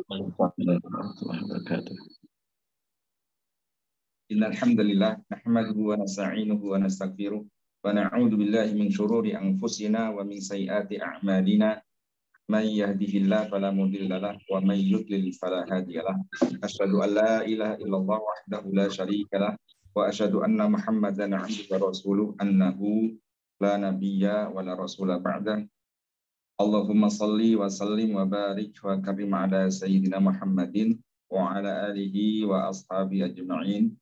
warahmatullahi wabarakatuh. Innal hamdalillah nahmaduhu wa nasta'inuhu wa nastaghfiruh wa na'udzu billahi min shururi anfusina wa min sayyiati a'malina. May yahdihillahu fala mudhillalah wa may yudlil fala hadiyalah. Asyhadu an la ilaha illallah wahdahu la syarikalah wa asyhadu anna Muhammadan 'abduhu wa rasuluh annahu la nabiyya wa la rasula ba'da. Allahumma salli wa sallim wa barik wa karim ala sayyidina Muhammadin wa ala alihi wa ashabi ajma'in.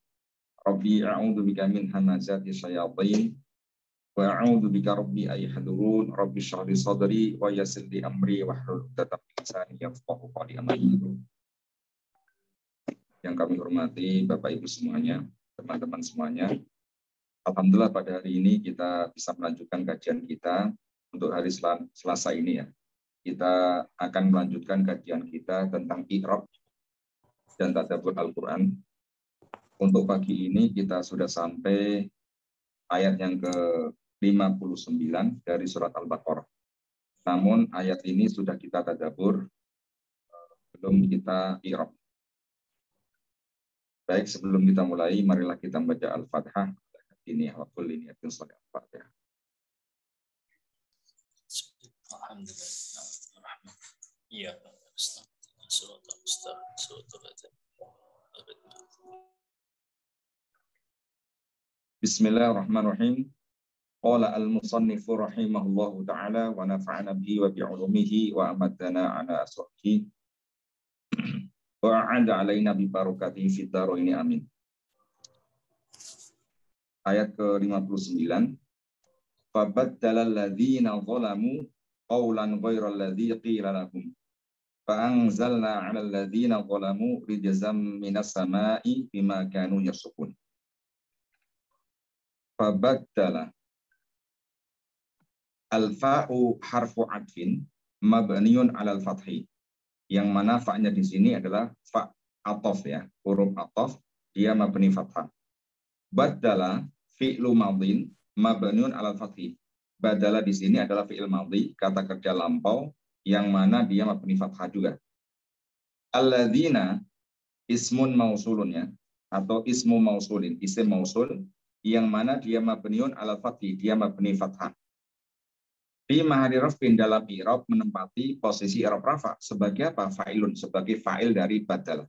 Rabbi a'udzu bika min hamazati syayatin wa a'udzu bika rabbi ay yahdurun. Rabbi shrah li sadri wa yassir li amri wahlul 'uqdatam min lisani yafqahu qawli. Yang kami hormati Bapak Ibu semuanya, teman-teman semuanya. Alhamdulillah pada hari ini kita bisa melanjutkan kajian kita untuk hari Selasa ini ya. Kita akan melanjutkan kajian kita tentang i'rab dan tadabbur Al-Qur'an. Untuk pagi ini kita sudah sampai ayat yang ke-59 dari surat Al-Baqarah. Namun ayat ini sudah kita tadabbur, belum kita i'rab. Baik, sebelum kita mulai, marilah kita membaca Al-Fatihah. Ini wa kulli niyatin shalihah. Al-Fatihah. Alhamdulillah. Iya. Bismillahirrahmanirrahim. Qala al-musannifu rahimahullahu ta'ala wa nafa'ana bihi wa bi'ulumihi wa amadana ala ashabihi wa a'ada alaina bi barakatihi fid dharaini amin. Ayat ke-59. Fabaddala alladhina zalamu qawlan ghayra alladhi qila lahum fa'anzalna 'ala alladhina zalamu rijzam minas sama'i bima kanu yasqun. Fabaddala al-fa'u harfu 'atfin mabniun 'alal fathi, yang mana fa'nya di sini adalah fa' ataf ya, huruf ataf, dia mabni fathah. Baddala fi'lu madhin mabniun 'alal fathi. Badala di sini adalah fi'il madhi, kata kerja lampau, yang mana dia mabni fathah juga. Alladzina ismun mausulun ya, atau ismu mausulin, isim mausul, yang mana dia mabniun 'alal fathi, dia mabni fathah. Fi mahalli raf'in, dalam i'rab menempati posisi i'rab rafa sebagai apa? Fa'ilun, sebagai fa'il dari badal.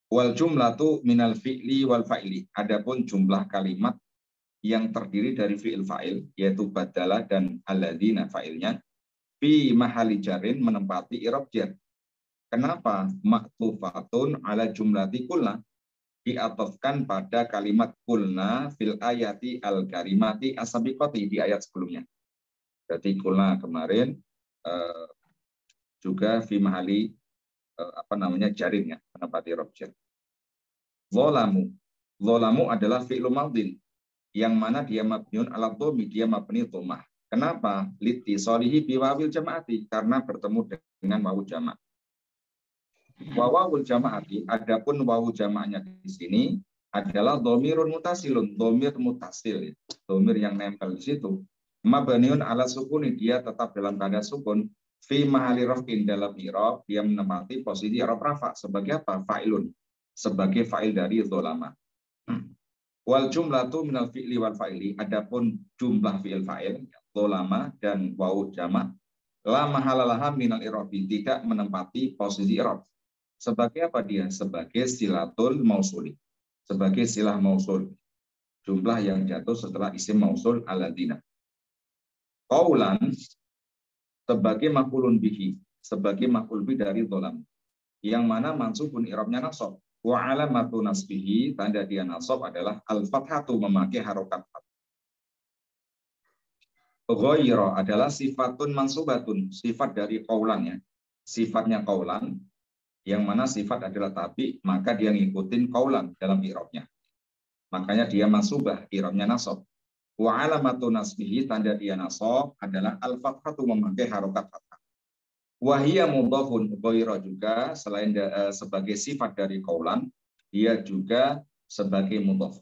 Wal jumlatu minal fi'li wal fa'ili. Adapun jumlah kalimat yang terdiri dari fi'il fa'il, yaitu badala dan alladzina fa'ilnya, fi mahalli jarin, menempati i'rab jar. Kenapa? Ma'tufatun ala jumlati kulna, diatofkan pada kalimat kulna fil ayati al-karimati as-sabiqati, di ayat sebelumnya. Berarti kulna kemarin juga fi mahalli jarin ya, menempati i'rab jar. Zalamu adalah fi'lu madhin, yang mana dia mabniun ala dhammi, dia mabni dhammah. Kenapa? Litisalihi bi wawil jamaati, karena bertemu dengan wawu jama'. Wawul jamaati, adapun wawu jamaahnya di sini adalah dhamirun mutasilun, dhamir mutasil, dhamir yang nempel di situ. Mabniun ala sukuni, dia tetap dalam keadaan sukun. Fi mahalli raf'in, dalam i'rab dia menempati posisi i'rab rafa sebagai apa? Fa'ilun, sebagai fa'il dari dzalama. Wal jumlatu minal fi'li wal fa'ili, adapun jumlah fi'il fa'il dzalama dan wawu jama' la mahalalaha minal i'rabi, tidak menempati posisi i'rab. Sebagai apa dia? Sebagai silatul mausuli, sebagai silah mausul, jumlah yang jatuh setelah isim mausul alladzina. Qaulan sebagai maf'ulun bihi, sebagai maf'ul bihi dari dhalam, yang mana mansubun i'rabnya nasab. Wa alamatu nasbihi, tanda dia nasab adalah al-fathatu, memakai harokat fathah. Ghayra adalah sifatun mansubatun, sifat dari qaulan ya. Sifatnya qaulan, yang mana sifat adalah tabi, maka dia ngikutin qaulan dalam i'rabnya. Makanya dia mansubah, i'rabnya nasab. Wa alamatu nasbihi, tanda dia nasab adalah al-fathatu, memakai harokat fathah. Wahia mudhafun, ghayra juga selain sebagai sifat dari qaulan, dia juga sebagai mudhaf.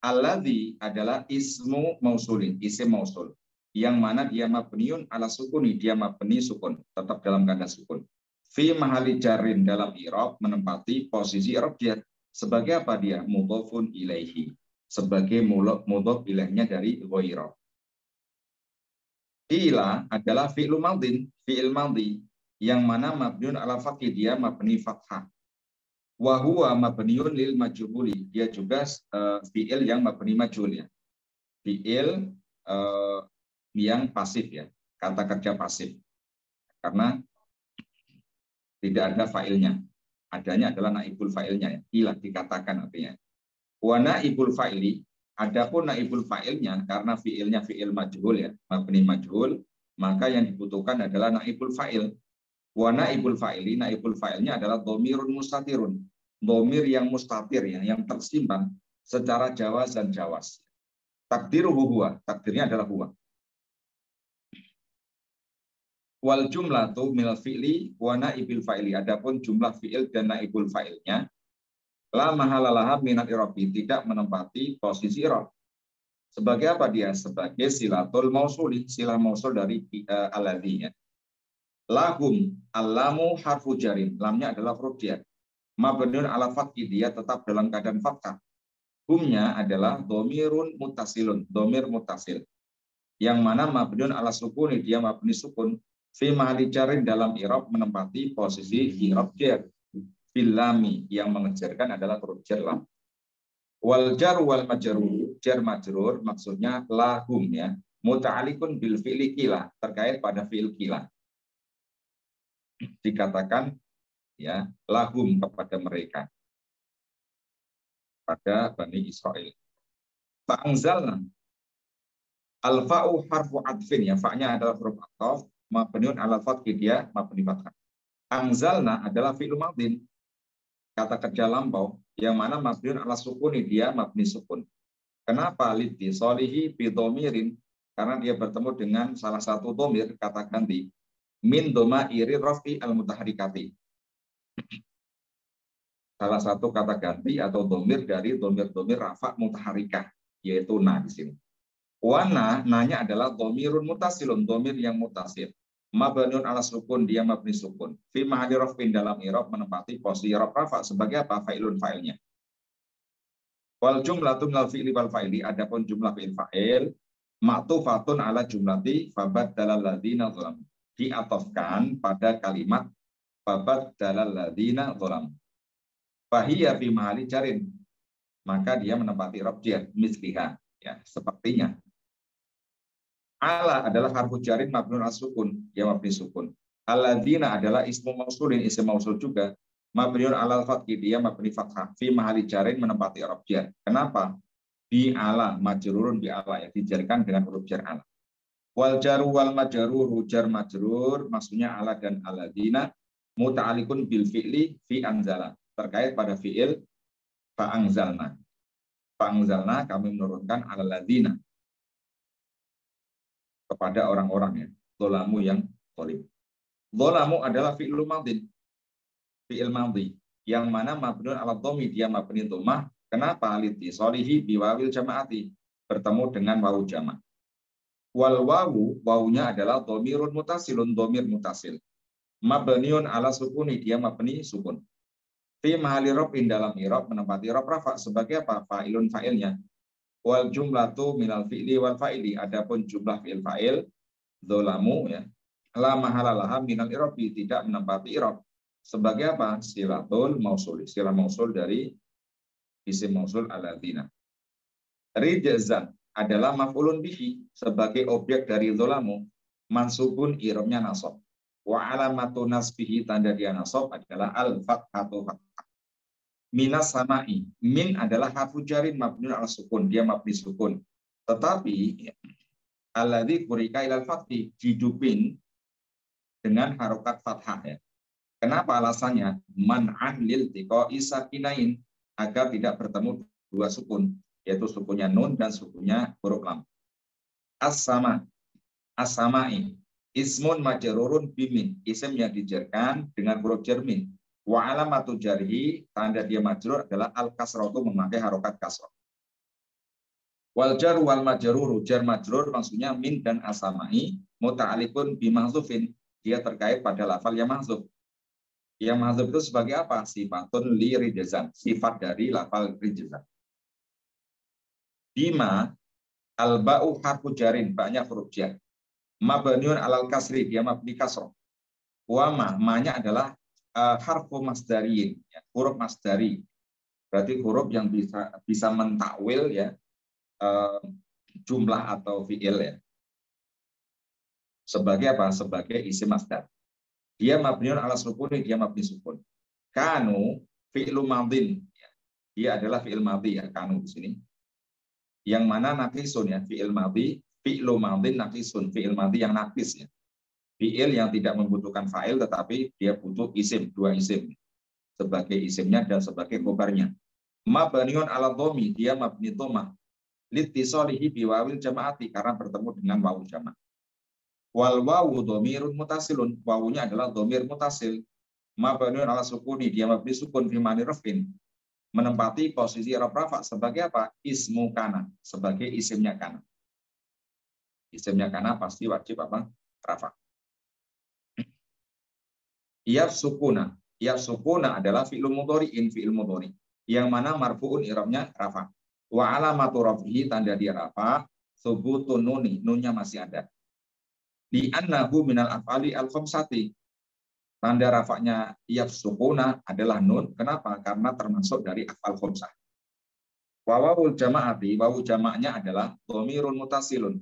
Alladzi adalah ismu mausulin, isim mausul, yang mana dia mabniun ala sukuni, dia mabni sukun, tetap dalam keadaan sukun. Fi mahali jarin dalam i'rab menempati posisi i'rab jar. Sebagai apa dia? Mudhofun ilaihi. Sebagai mudhof ilaihnya dari ghaira. Ila adalah fi'il madin, fi'il madhi yang mana mabniun ala fathi, dia mabni fathah. Wa huwa mabniun lil majhuli, dia juga fi'il yang mabni majhul ya. Fi'il yang pasif ya, kata kerja pasif. Karena tidak ada fa'ilnya. Adanya adalah naibul fa'ilnya ya. Ila dikatakan artinya. Wa naibul fa'ili, adapun naibul fa'ilnya karena fi'ilnya fi'il majhul ya, mabni majhul, maka yang dibutuhkan adalah naibul fa'il. Wa naibul fa'ili, naibul fa'ilnya adalah dhamirun mustatirun. Dhamir yang mustatir ya, yang tersimpan secara jawaz dan jawaz. Takdiruhu huwa, takdirnya adalah huwa. Wal jumlatu minal fi'li wa naibil fa'ili. Adapun jumlah fi'il dan naibul fa'ilnya la mahalalaha minal i'rabi, tidak menempati posisi i'rab. Sebagai apa dia? Sebagai silatul mausuli, silah mausul dari alladhi ya. Lahum, allamu harfu jarin. Lamnya adalah huruf jar. Mabniun ala fathi, dia tetap dalam keadaan fathah. Humnya adalah dhamirun muttasilun, dhamir muttasil. Yang mana mabniun ala sukuni, dia mabni sukun. Fi mahali jarin dalam i'rab menempati posisi i'rab jar. Bilami, yang mengejarkan adalah huruf jar lam. Wal jar wal majrur, jar majrur maksudnya lahum ya, muta'alliqun bil fi'li kila, terkait pada fi'il kila. Dikatakan ya lahum kepada mereka, pada Bani Israel. Fa'angzalna, al-fa'u harfu adfin ya, fa'nya adalah huruf ataf, mabniun ala fathi, dia mabni fathah. Angzalna adalah fi'il madin, kata kerja lampau, yang mana mabniun ala sukuni, dia mabni sukun. Kenapa? Lidhi solihi bidomirin, karena dia bertemu dengan salah satu domir, kata ganti, min doma iri rofi al mutaharikati. Salah satu kata ganti atau domir dari domir-domir rafa mutaharikah, yaitu na di sini. Wana, nanya adalah domirun mutasilun, domir yang mutasil. Mabniun ala sukun, dia mabni sukun. Fi mahali rafin, dalam i'rab menempati posisi i'rab rafa. Sebagai apa? Fa'ilun, fa'ilnya. Wal jumlatu minal fi'li wal fa'ili, adapun jumlah fi'il fa'il ma'tufatun ala jumlati fabaddalal ladzina dzalamu, diatofkan pada kalimat fabaddalal ladzina dzalamu. Fahiya fi mahali jarin, maka dia menempati i'rab jar misliha ya, sepertinya. Ala adalah harfu jarin mabniun ala sukun, dia mabni sukun. Alladzina adalah ismu mausulin, isim mausul juga, mabniun ala fathi, dia mabni fathah. Fi mahali jarin menempati i'rab jar. Kenapa? Bi ala, majrurun bi ala, ya, dijarkan dengan huruf jar ala. Wal jaru wal majrur, jar majrur maksudnya ala dan alladzina, muta'alliqun bil fi'li fi anzala, terkait pada fi'il fa'angzalna. Fa'angzalna, kami menurunkan alladzina, kepada orang-orang ya, dzalamu yang zalim. Dzalamu adalah fi'il madin, fi'il madhi, yang mana mabniun ala dhammi, dia mabni dhammah. Kenapa? Liti solihi biwawil jamaati, bertemu dengan wawu jama'. Wal wawu, wawunya adalah dhamirun mutasilun, dhamir mutasil. Mabniun ala sukuni, dia mabni sukun. Fi mahali raf'in, dalam i'rab menempati i'rab rafa. Sebagai apa? Fa'ilun, fa'ilnya. Wal jumlatu minal fi'li wal fa'ili, adapun jumlah fi'il fa'il dzalamu ya, la mahalalaha minal i'rabi, tidak menempati i'rab. Sebagai apa? Silatul mausul, silah mausul dari isim mausul alladzina. Rijzan adalah maf'ulun bihi, sebagai objek dari dzalamu, mansubun, i'rabnya nasab. Wa alamatu nasbihi, tanda dia nasab adalah al-fathatu fathah. Minas samai, min adalah harfu jarin mabniun ala sukun, dia mabni sukun. Tetapi alladzi qurika ilal fathi, dihidupin dengan harokat fathah ya. Kenapa alasannya? Man'an lil tiqa'i sakinain, agar tidak bertemu dua sukun, yaitu sukunnya nun dan sukunnya huruf lam. As-sama, as-samai, ismun majrurun bimin, isim yang dijarkan dengan huruf jar min. Wa alamatu jarhi, tanda dia majrur adalah al-kasratu, memakai harokat kasrah. Wal jar wal majrur, jar majrur maksudnya min dan asamai, muta'alliqun bi mahzufin, dia terkait pada lafal yang mahzuf. Yang mahdzuf itu sebagai apa? Sifatun li rijzan, sifat dari lafal rijzan. Bima al-ba'u harfu jarin, banyak huruf jar. Mabniun alal kasri, dia mabni kasroh. Wa ma-nya adalah harfu masdariyin, ya, huruf masdari. Berarti huruf yang bisa mentakwil ya jumlah atau fiil ya. Sebagai apa? Sebagai isim masdar. Dia mabniun ala sukuni, dia mabni sukun. Kanu fi'lu madin, ya. Dia adalah fi'il madhi ya, kanu di sini. Yang mana naqisun ya, fi'il madhi, fi'lu madin naqisun, fi'il madhi yang naqis ya. Fi'il yang tidak membutuhkan fa'il tetapi dia butuh isim, dua isim. Sebagai isimnya dan sebagai khobarnya. Mabniun ala dhomi, dia mabni dhamah. Litisolihi biwawil jamaati, karena bertemu dengan wawu jama'. Wal wawu dhamirun mutasilun, wawunya adalah dhamir mutasil. Mabniun ala sukuni, dia mabni sukun fi mani rafin, menempati posisi i'rab rafa sebagai apa? Ismu kana, sebagai isimnya kana. Isimnya kana pasti wajib apa? Rafa. Yafsukuna, yafsukuna adalah fi'il mudhari'in, fi'il mudhari yang mana marfu'un i'rabnya rafa. Wa alamatu raf'ihi, tanda dia rafa, tsubutun nuni, nunnya masih ada. Di annahu minal af'ali al-khamsati. Tanda rafa'nya yafsukuna adalah nun. Kenapa? Karena termasuk dari af'al khamsah. Wa wawul jama'ati, wawu jama'nya adalah dhamirun mutasilun.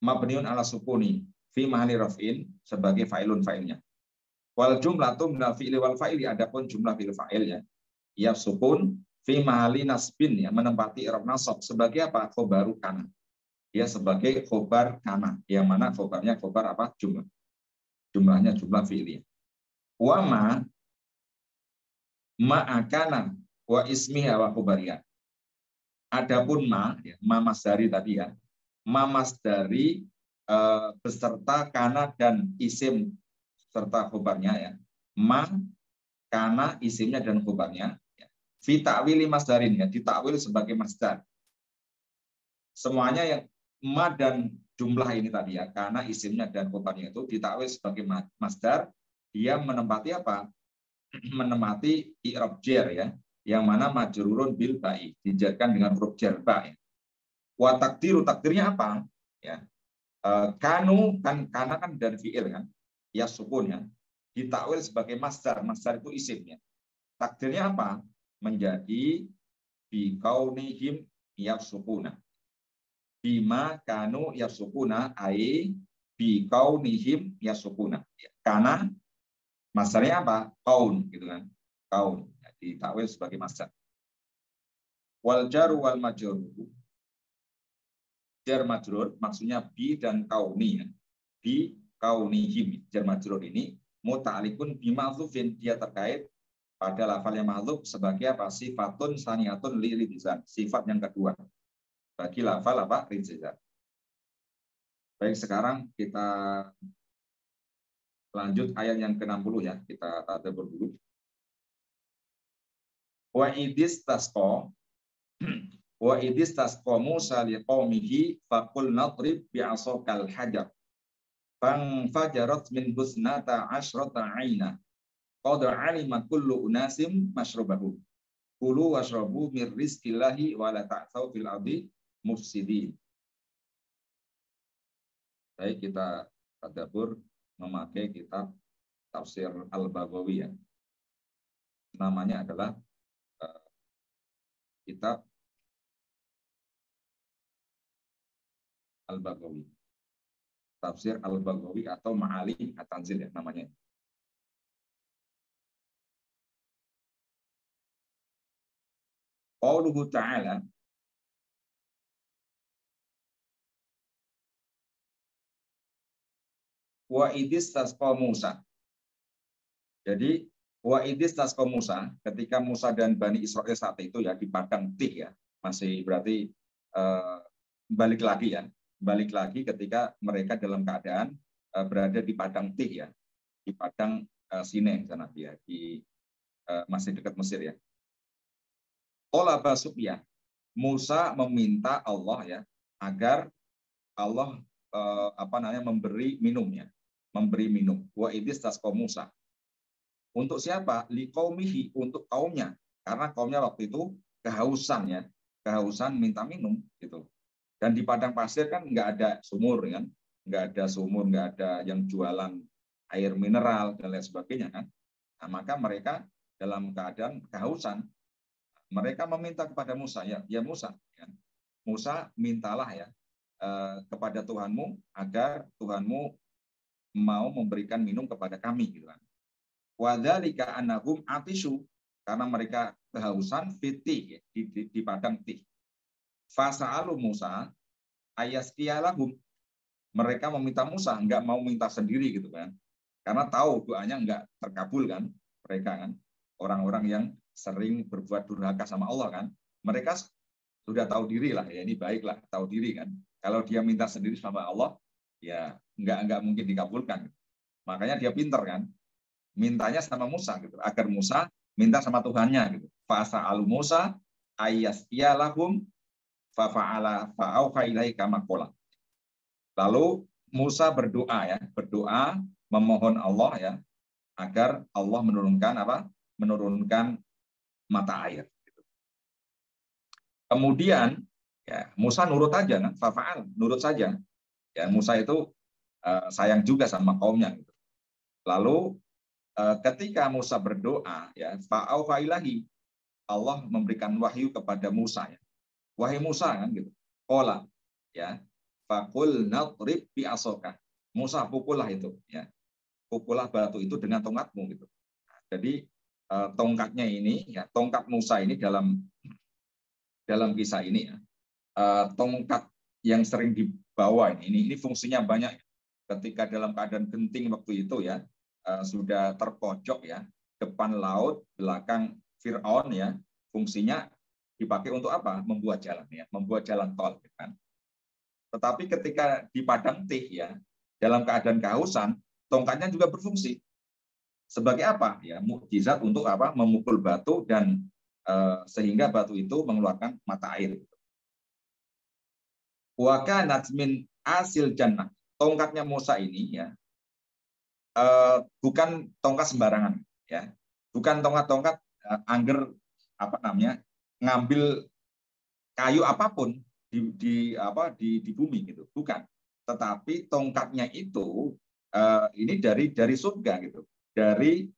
Mabniun ala sukuni fi mahalli raf'in, sebagai fa'ilun fa'ilnya. Wal jumlatu minal fi'li wal fa'ili, adapun jumlah fi'il fa'il ya. Yafsukun fi mahalli nasbin, ya, menempati i'rab nasab sebagai apa? Khobaru kana. Ya, sebagai khobar kana, yang mana khobarnya khobar apa? Jumlah. Jumlahnya jumlah fi'li. Wa ma'akana wa ismiha wa khobariyah. Adapun ya, ma masdari tadi ya. Ma masdari beserta kana dan isim serta khobarnya ya. Ma, kana, isimnya dan khobarnya. Ya. Fi ta'wili masdarin, ya, ditakwil sebagai masdar. Semuanya yang ma dan jumlah ini tadi ya, karena isimnya dan khobarnya itu ditakwil sebagai masdar, dia menempati apa? Menempati i'rab jar ya, yang mana majrurun bil ba'i, dijarkan dengan huruf jar ba ya. Wa takdiru, takdirnya apa? Ya. Kanu kan, kana kan dari fi'il kan, ya sukun ya, ditakwil sebagai masdar, masdar itu isimnya. Takdirnya apa? Menjadi bi kaunihim yafsukuna. Bima kanu yafsukuna ai bi kaunihim yafsukuna. Karena masdarnya apa? Kaun gitu kan. Kaun. Jadi takwil sebagai masdar. Wal jaru wal majrur. Jar majrur maksudnya bi dan kauni ya. Bi kaunihim. Jar majrur ini muta'alikun bi ma'dzufin, dia terkait pada lafal yang ma'dzuf sebagai apa? Sifatun saniyatun li rijzan. Sifat yang kedua bagi lafal apa? Rijzan. Baik, sekarang kita lanjut ayat yang ke-60 ya. Kita tadabbur dulu. Wa idis tasqa wa idis tasqa Musa liqaumihi faqul nadrib bi'asakal hajar. Fang fajarat min husnata asyrata 'aina. Qad 'alima kullu unasim mashrabahu. Kulu washrabu mir rizqillahi wa la ta'tsaw fil ardi mufsidin. Baik, kita tadabbur memakai kitab tafsir Al-Baghawi ya. Namanya adalah kitab Al-Baghawi. Tafsir Al-Baghawi atau Ma'ali At-Tanzil ya namanya. Qauluhu ta'ala wa idis tasqa Musa. Jadi wa idis tasqa Musa, ketika Musa dan Bani Israel saat itu ya di padang Tih ya, masih berarti balik lagi ketika mereka dalam keadaan berada di padang Tih ya, di padang Sinai sana ya, di masih dekat Mesir ya. Qala basubya, Musa meminta Allah ya agar Allah memberi minum ya, memberi minum. Wa idis tasqa Musa. Untuk siapa? Liqaumihi, untuk kaumnya. Karena kaumnya waktu itu kehausan ya, kehausan minta minum gitu. Dan di padang pasir kan nggak ada sumur kan, nggak ada sumur, nggak ada yang jualan air mineral dan lain sebagainya kan. Nah, maka mereka dalam keadaan kehausan, mereka meminta kepada Musa, ya Musa, ya. Musa mintalah ya kepada Tuhanmu agar Tuhanmu mau memberikan minum kepada kami gitu kan. Wadzalika annahum atishu, karena mereka kehausan fitih ya, di padang tih. Fasa'alu Musa ayaskiyalahum, mereka meminta Musa, nggak mau minta sendiri gitu kan, karena tahu doanya nggak terkabul kan, mereka kan orang-orang yang sering berbuat durhaka sama Allah kan, mereka sudah tahu diri lah ya, ini baiklah tahu diri kan, kalau dia minta sendiri sama Allah ya nggak mungkin dikabulkan, makanya dia pinter kan, mintanya sama Musa gitu, agar Musa minta sama Tuhannya gitu. Fasa'alu Musa ayaskiyalahum fa'ala fa'auha ilaihi kama qala. Lalu Musa berdoa ya, berdoa memohon Allah ya agar Allah menurunkan apa? Menurunkan mata air. Kemudian ya Musa nurut aja, kan? Fa'al, nurut saja. Ya Musa itu sayang juga sama kaumnya. Gitu. Lalu ketika Musa berdoa, ya fa'auha ilahi, Allah memberikan wahyu kepada Musa. Ya. Wahai Musa kan gitu. Qala ya, faqul nadrib bi asoka. Musa pukullah itu ya. Pukullah batu itu dengan tongkatmu gitu. Jadi tongkatnya ini ya, tongkat Musa ini dalam kisah ini ya, tongkat yang sering dibawa ini fungsinya banyak. Ketika dalam keadaan genting waktu itu ya, sudah terpojok ya, depan laut, belakang Firaun ya, fungsinya dipakai untuk apa? Membuat jalan ya, membuat jalan tol kan. Tetapi ketika di padang tih ya, dalam keadaan kehausan, tongkatnya juga berfungsi sebagai apa? Ya, mukjizat untuk apa? Memukul batu dan sehingga batu itu mengeluarkan mata air. Wa kanat min asil jannah. Tongkatnya Musa ini ya bukan tongkat sembarangan ya. Bukan tongkat-tongkat angger apa namanya? Ngambil kayu apapun di bumi gitu, bukan. Tetapi tongkatnya itu ini dari surga gitu, dari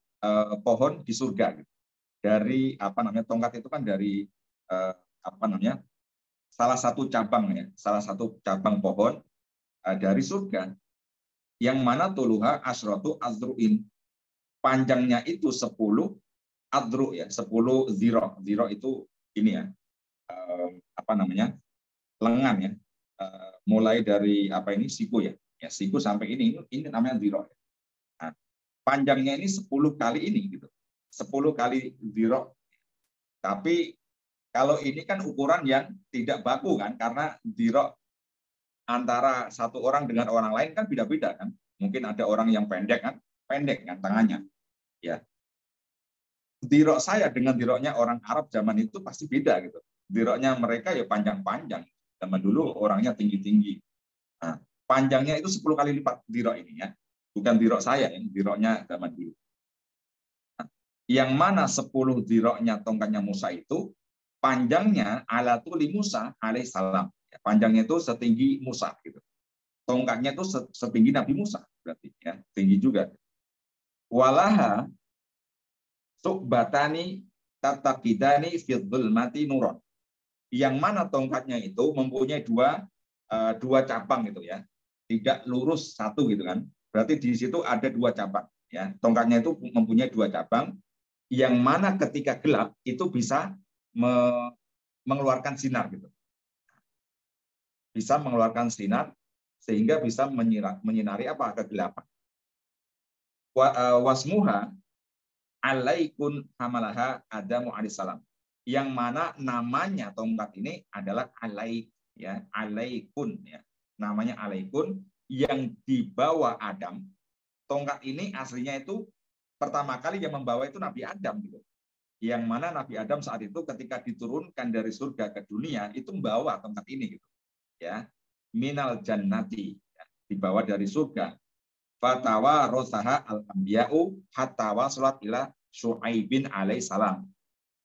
pohon di surga gitu. Dari apa namanya, tongkat itu kan dari apa namanya, salah satu cabang pohon dari surga, yang mana tuluha asratu azruin, panjangnya itu 10 adru ya, 10 ziro. Ziro itu ini ya, apa namanya, lengan ya, mulai dari apa ini, siku ya, siku sampai ini namanya ziro. Nah, panjangnya ini 10 kali ini gitu, 10 kali ziro. Tapi kalau ini kan ukuran yang tidak baku kan, karena ziro antara satu orang dengan orang lain kan beda-beda kan. Mungkin ada orang yang pendek kan tangannya. Ya, ziro saya dengan ziroknya orang Arab zaman itu pasti beda gitu. Ziroknya mereka ya panjang-panjang. Zaman dulu orangnya tinggi-tinggi. Nah, panjangnya itu 10 kali lipat zirok ini ya. Bukan zirok saya, yang ziroknya zaman dulu. Nah, yang mana 10 ziroknya tongkatnya Musa itu, panjangnya ala tuli Musa alaihissalam. Panjangnya itu setinggi Musa gitu. Tongkatnya itu setinggi Nabi Musa berarti ya, tinggi juga. Walaha su'batani tatakidani fil mati nuron. Yang mana tongkatnya itu mempunyai dua cabang gitu ya, tidak lurus satu gitu kan, berarti di situ ada dua cabang ya, tongkatnya itu mempunyai dua cabang, yang mana ketika gelap itu bisa mengeluarkan sinar gitu, bisa mengeluarkan sinar sehingga bisa menyinari apa, kegelapan. Wasmuha alaikun hamalaha Adamu alaihissalam, yang mana namanya tongkat ini adalah alaik ya, alaikun ya, namanya alaikun, yang dibawa Adam. Tongkat ini aslinya itu pertama kali yang membawa itu Nabi Adam gitu, yang mana Nabi Adam saat itu ketika diturunkan dari surga ke dunia itu membawa tongkat ini gitu ya, minal jannati ya, dibawa dari surga. fatawa rosaha al-anbiya'u hatta wasalat ila Syu'aibin alaihissalam.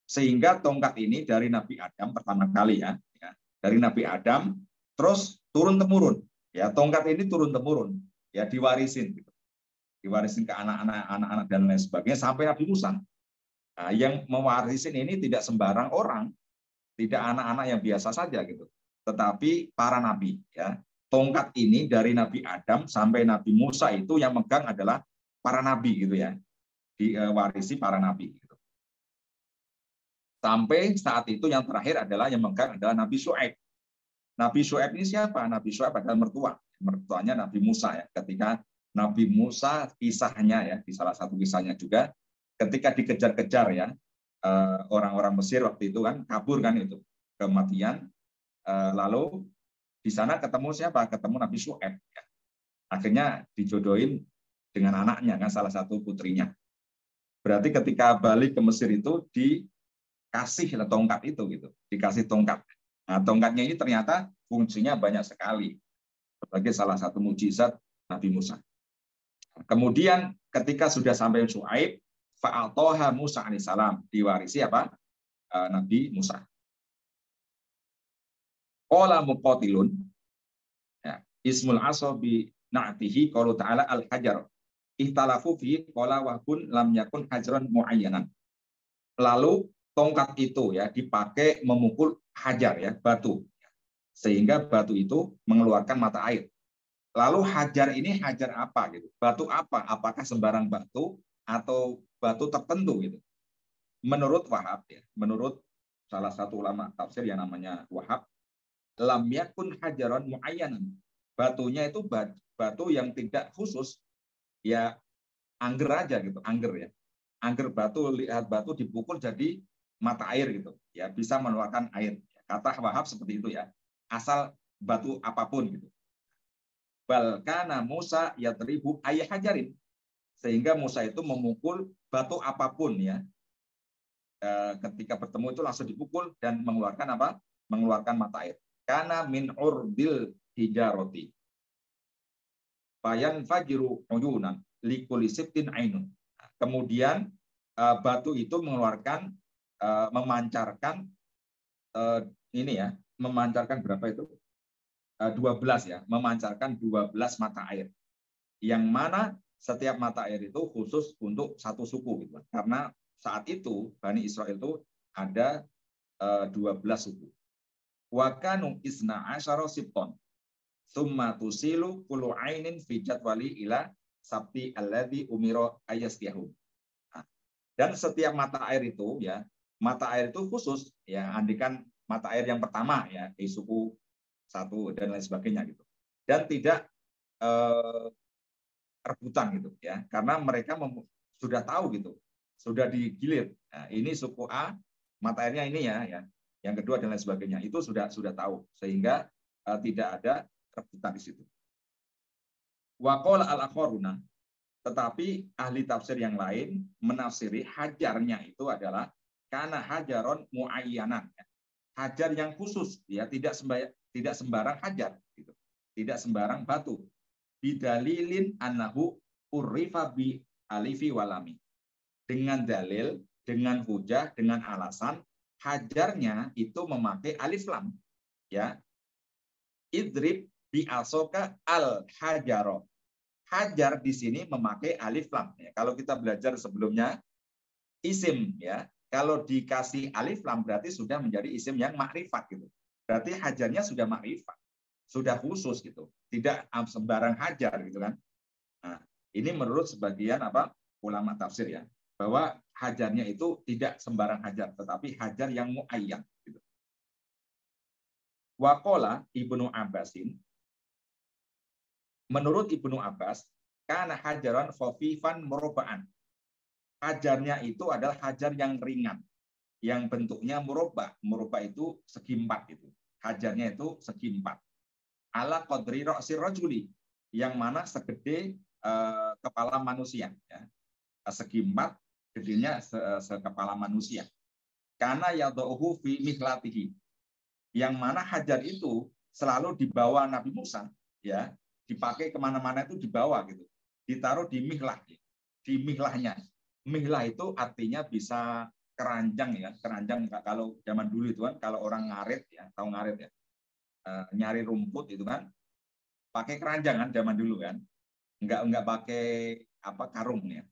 Sehingga tongkat ini dari Nabi Adam pertama kali ya, dari Nabi Adam terus turun temurun. Ya, tongkat ini turun temurun, ya diwarisin gitu. Diwarisin ke anak-anak dan lain sebagainya sampai Nabi Musa. Nah, yang mewarisin ini tidak sembarang orang, tidak anak-anak yang biasa saja gitu, tetapi para nabi ya. Tongkat ini dari Nabi Adam sampai Nabi Musa itu yang megang adalah para nabi gitu ya. Diwarisi para nabi gitu. Sampai saat itu yang terakhir adalah yang megang adalah Nabi Syu'aib. Nabi Syu'aib ini siapa? Nabi Syu'aib adalah mertuanya Nabi Musa ya. Ketika Nabi Musa kisahnya ya, di salah satu kisahnya juga ketika dikejar-kejar ya orang-orang Mesir waktu itu kan kabur kan itu kematian, lalu di sana ketemu siapa? Ketemu Nabi Syu'aib ya. Akhirnya dijodohin dengan anaknya kan, salah satu putrinya. Berarti ketika balik ke Mesir itu dikasih tongkat itu gitu, dikasih tongkat. Nah, tongkatnya ini ternyata fungsinya banyak sekali sebagai salah satu mukjizat Nabi Musa. Kemudian ketika sudah sampai Syu'aib, fa'atoha Musa alaihissalam, diwarisi apa? Nabi Musa. Qala muqatilun, ya, ismul asabi na'tihi qalu ta'ala al-hajar. Ihtalafu fi qala wa kun lam yakun hajran muayyanan. Lalu tongkat itu ya dipakai memukul hajar ya, batu. Sehingga batu itu mengeluarkan mata air. Lalu hajar ini hajar apa gitu? Batu apa? Apakah sembarang batu atau batu tertentu gitu? Menurut Wahab ya, menurut salah satu ulama tafsir yang namanya Wahab, lam yakun hajaran muayyanan. Batunya itu batu yang tidak khusus, ya angger aja gitu, angger ya. Angger batu, lihat batu dipukul jadi mata air gitu, ya bisa mengeluarkan air. Kata Wahab seperti itu ya. Asal batu apapun gitu. Balkana Musa yatribu ayah hajarin, sehingga Musa itu memukul batu apapun ya. Ketika bertemu itu langsung dipukul dan mengeluarkan apa? Mengeluarkan mata air. Karena min urdil hijaroti. Bayan fajiru uyunan likuli sibtin ainun. Kemudian batu itu mengeluarkan memancarkan ini ya, memancarkan berapa itu? 12 ya, memancarkan 12 mata air. Yang mana setiap mata air itu khusus untuk satu suku gitu. Karena saat itu Bani Israel itu ada 12 suku. Wa kanu isna asyara sibton. Tsumma tusilu kullu ainin fi jadwali ila sabti alladzi umira ayasyahu. Dan setiap mata air itu ya, mata air itu khusus ya, andikan mata air yang pertama ya di suku satu dan lain sebagainya gitu. Dan tidak rebutan gitu ya, karena mereka sudah tahu gitu, sudah digilir. Nah, ini suku A, mata airnya ini ya, yang kedua dan lain sebagainya itu sudah tahu, sehingga tidak ada rebutan di situ. Waqala al-akharuna, tetapi ahli tafsir yang lain menafsiri hajarnya itu adalah karena hajaron muayyanan, hajar yang khusus ya, tidak sembarang hajar gitu. Tidak sembarang batu. Bidalilin annahu urrifa bi alifi walami. Dengan dalil, dengan hujah, dengan alasan hajarnya itu memakai alif lam ya. Idrib bi asoka al hajaro. Hajar di sini memakai alif lam ya. Kalau kita belajar sebelumnya isim ya, kalau dikasih alif lam berarti sudah menjadi isim yang makrifat gitu. Berarti hajarnya sudah makrifat, sudah khusus gitu, tidak sembarang hajar gitu kan. Nah, ini menurut sebagian ulama tafsir ya, bahwa hajarnya itu tidak sembarang hajar, tetapi hajar yang muayyan gitu. Waqala Ibnu Abbasin, menurut Ibnu Abbas, karena hajaran khafifan muraba'an. Hajarnya itu adalah hajar yang ringan, yang bentuknya murabba. Murabba itu segi empat gitu. Hajarnya itu segi empat. Ala qadri ra'si rajuli, yang mana segede kepala manusia ya. Segi empat, gedenya sekepala manusia. Karena yadauhu fi mihlatihi, yang mana hajar itu selalu dibawa Nabi Musa ya, dipakai kemana-mana itu dibawa gitu, ditaruh di mihlah, di mihlahnya. Mihlah itu artinya bisa keranjang ya, keranjang kalau zaman dulu itu kan kalau orang ngarit ya, tahu ngarit ya, nyari rumput itu kan pakai keranjang kan zaman dulu kan, enggak pakai apa karung ya.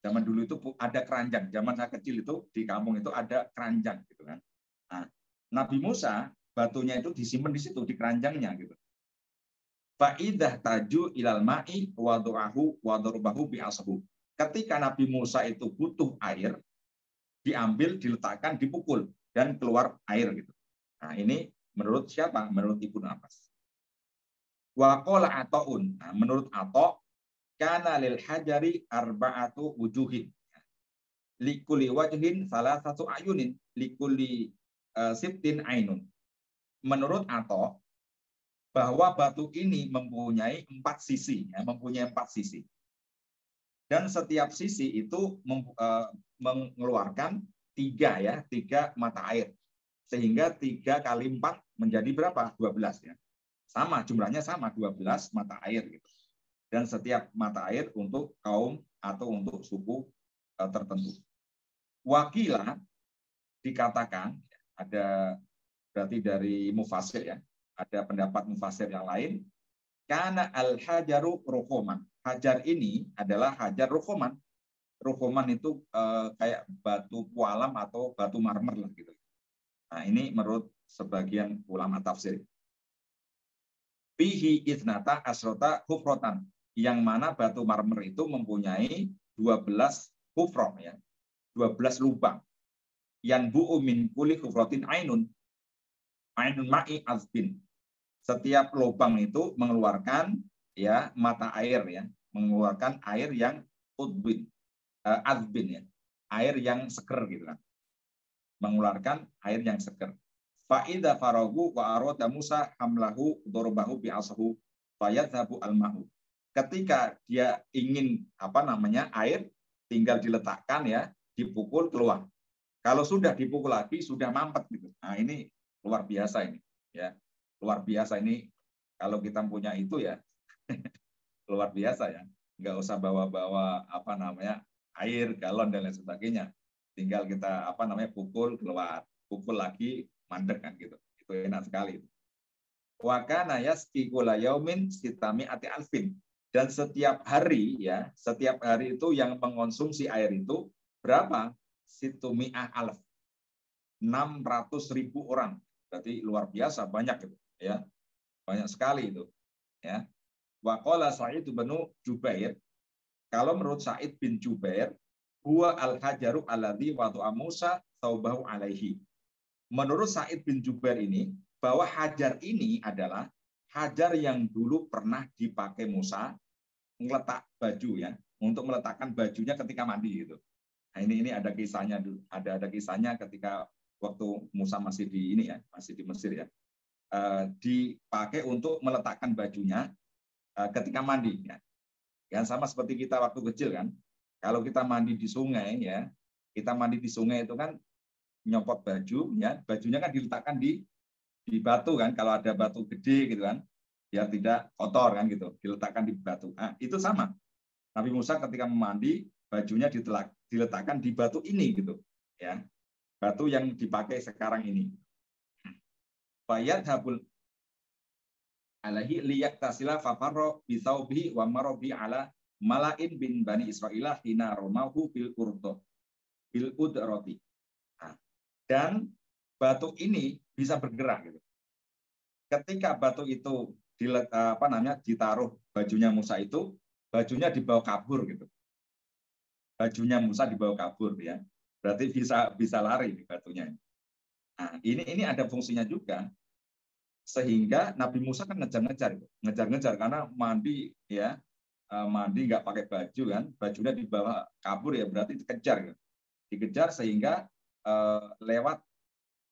Zaman dulu itu ada keranjang, zaman saya kecil itu di kampung itu ada keranjang gitu kan. Nah, Nabi Musa batunya itu disimpan di situ di keranjangnya gitu. Fa'idah taju ilal ma'i wadu'ahu wadu'rubahu bi'ashu. Ketika Nabi Musa itu butuh air, diambil, diletakkan, dipukul, dan keluar air gitu. Nah ini menurut siapa? Menurut Ibnu Abbas. Wa qala Ata'un. Nah, menurut Ata' kana lil hajari arba'atu wujuhin. Likuli wajhin salah satu ayunin, likuli sibtin ainun. Menurut Ata' bahwa batu ini mempunyai 4 sisi, ya, mempunyai 4 sisi. Dan setiap sisi itu mengeluarkan 3 mata air. Sehingga 3 kali 4 menjadi berapa? 12 ya. Sama, jumlahnya sama, 12 mata air gitu. Dan setiap mata air untuk kaum atau untuk suku tertentu. Wakila dikatakan, ada berarti dari mufasir ya, ada pendapat mufasir yang lain, karena al-hajaru rukoman. Hajar ini adalah hajar rukoman. Rukoman itu kayak batu pualam atau batu marmer lah gitu. Nah ini menurut sebagian ulama tafsir. Fihi ithnata asrota hufrotan. Yang mana batu marmer itu mempunyai 12 hufroh ya. 12 lubang. Yang bu'u min kuli hufrotin ainun. Ainun ma'i azbin. Setiap lubang itu mengeluarkan ya mata air ya, mengeluarkan air yang udbin, azbin ya, air yang seger gitu kan, mengeluarkan air yang seger. Fa'idha faragu wa arada Musa hamlahu dorobahu bi'asahu fayadhabu al-mahu. Ketika dia ingin air tinggal diletakkan ya, dipukul keluar. Kalau sudah dipukul lagi sudah mampet gitu. Nah ini luar biasa ini ya. Luar biasa ini kalau kita punya itu ya luar biasa ya, nggak usah bawa-bawa air galon dan lain sebagainya, tinggal kita pukul keluar, pukul lagi mandek kan gitu, itu enak sekali. Wakana yasqi kulla yaumin sitami ati alfin, dan setiap hari itu yang mengonsumsi air itu berapa? Situmi'ah alf, 600.000 orang, berarti luar biasa banyak itu. Ya, banyak sekali itu ya. Wa qala Sa'id bin Jubair, kalau menurut Sa'id bin Jubair, huwa al-hajaru alladzi wada'a Musa thawbahu alaihi. Menurut Sa'id bin Jubair ini, bahwa hajar ini adalah hajar yang dulu pernah dipakai Musa meletak baju ya, untuk meletakkan bajunya ketika mandi gitu. Nah, ini ada kisahnya dulu, ada kisahnya ketika waktu Musa masih di masih di Mesir ya. Dipakai untuk meletakkan bajunya ketika mandi ya. Ya sama seperti kita waktu kecil kan. Kalau kita mandi di sungai ya, kita mandi di sungai itu kan nyopot baju ya, bajunya kan diletakkan di batu kan, kalau ada batu gede gitu kan, biar tidak kotor kan gitu, diletakkan di batu. Nah, itu sama. Nabi Musa ketika mandi, bajunya diletakkan di batu ini gitu ya. Batu yang dipakai sekarang ini. Bayat habul alaihi liyak tasila fafarro bisaubihi wa marobi ala malain bin bani Isra'ilah hina romahu bil udroti. Nah, dan batu ini bisa bergerak gitu. Ketika batu itu ditaruh bajunya Musa itu, bajunya dibawa kabur gitu. Bajunya Musa dibawa kabur ya. Berarti bisa lari batunya. Nah, ini ada fungsinya juga. Sehingga Nabi Musa kan ngejar-ngejar karena mandi ya, mandi nggak pakai baju kan, bajunya dibawa kabur ya, berarti dikejar sehingga lewat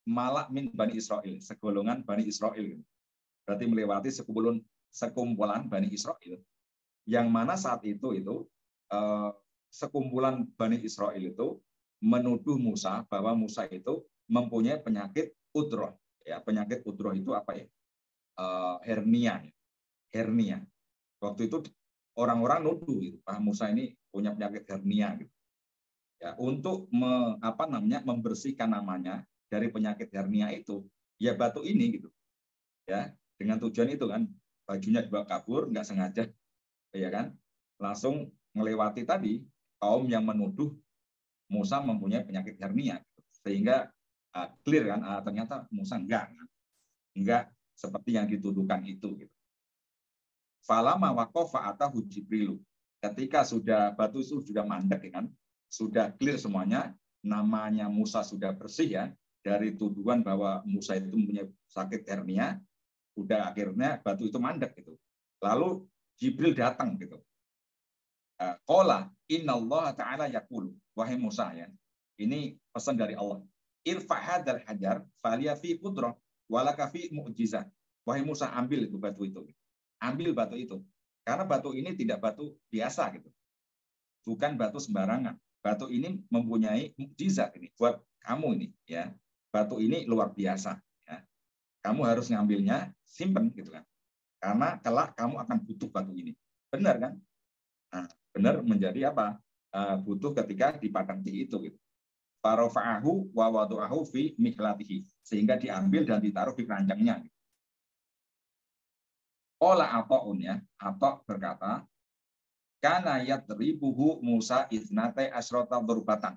malak min Bani Israel, segolongan Bani Israel gitu. Berarti melewati sekumpulan Bani Israel, yang mana saat itu sekumpulan Bani Israel itu menuduh Musa bahwa Musa itu mempunyai penyakit udroh. Ya, penyakit udroh itu apa ya? Hernia. Waktu itu orang-orang nuduh gitu, Pak Musa ini punya penyakit hernia gitu. Ya, untuk membersihkan namanya dari penyakit hernia itu, ya batu ini gitu. Ya, dengan tujuan itu kan, bajunya dibawa kabur nggak sengaja, ya kan? Langsung melewati tadi kaum yang menuduh Musa mempunyai penyakit hernia, gitu. Sehingga clear kan, ternyata Musa enggak seperti yang dituduhkan itu gitu. Falama waqafa atahu Jibrilu. Ketika sudah batu itu sudah mandek kan, sudah clear semuanya, namanya Musa sudah bersih ya dari tuduhan bahwa Musa itu mempunyai sakit hernia, udah akhirnya batu itu mandek gitu. Lalu Jibril datang gitu. Qala innallaha ta'ala yaqulu, wahai Musa ya. Ini pesan dari Allah. Irfa hadzal hajar faliya fi qudrah walaka fi mu'jizah. Wahai Musa, ambil itu batu itu. Ambil batu itu. Karena batu ini tidak batu biasa gitu. Bukan batu sembarangan. Batu ini mempunyai mukjizat ini buat kamu ini ya. Batu ini luar biasa ya. Kamu harus ngambilnya, simpen gitu kan. Karena kelak kamu akan butuh batu ini. Benar kan? Nah, benar menjadi apa? Butuh ketika di padang itu gitu. Farafa'ahu wa wadu'ahu fi mihlatihi. Sehingga diambil dan ditaruh di keranjangnya. Ola Ata'un ya, Ata' berkata, kana yadribuhu Musa iznate asrota durbatan.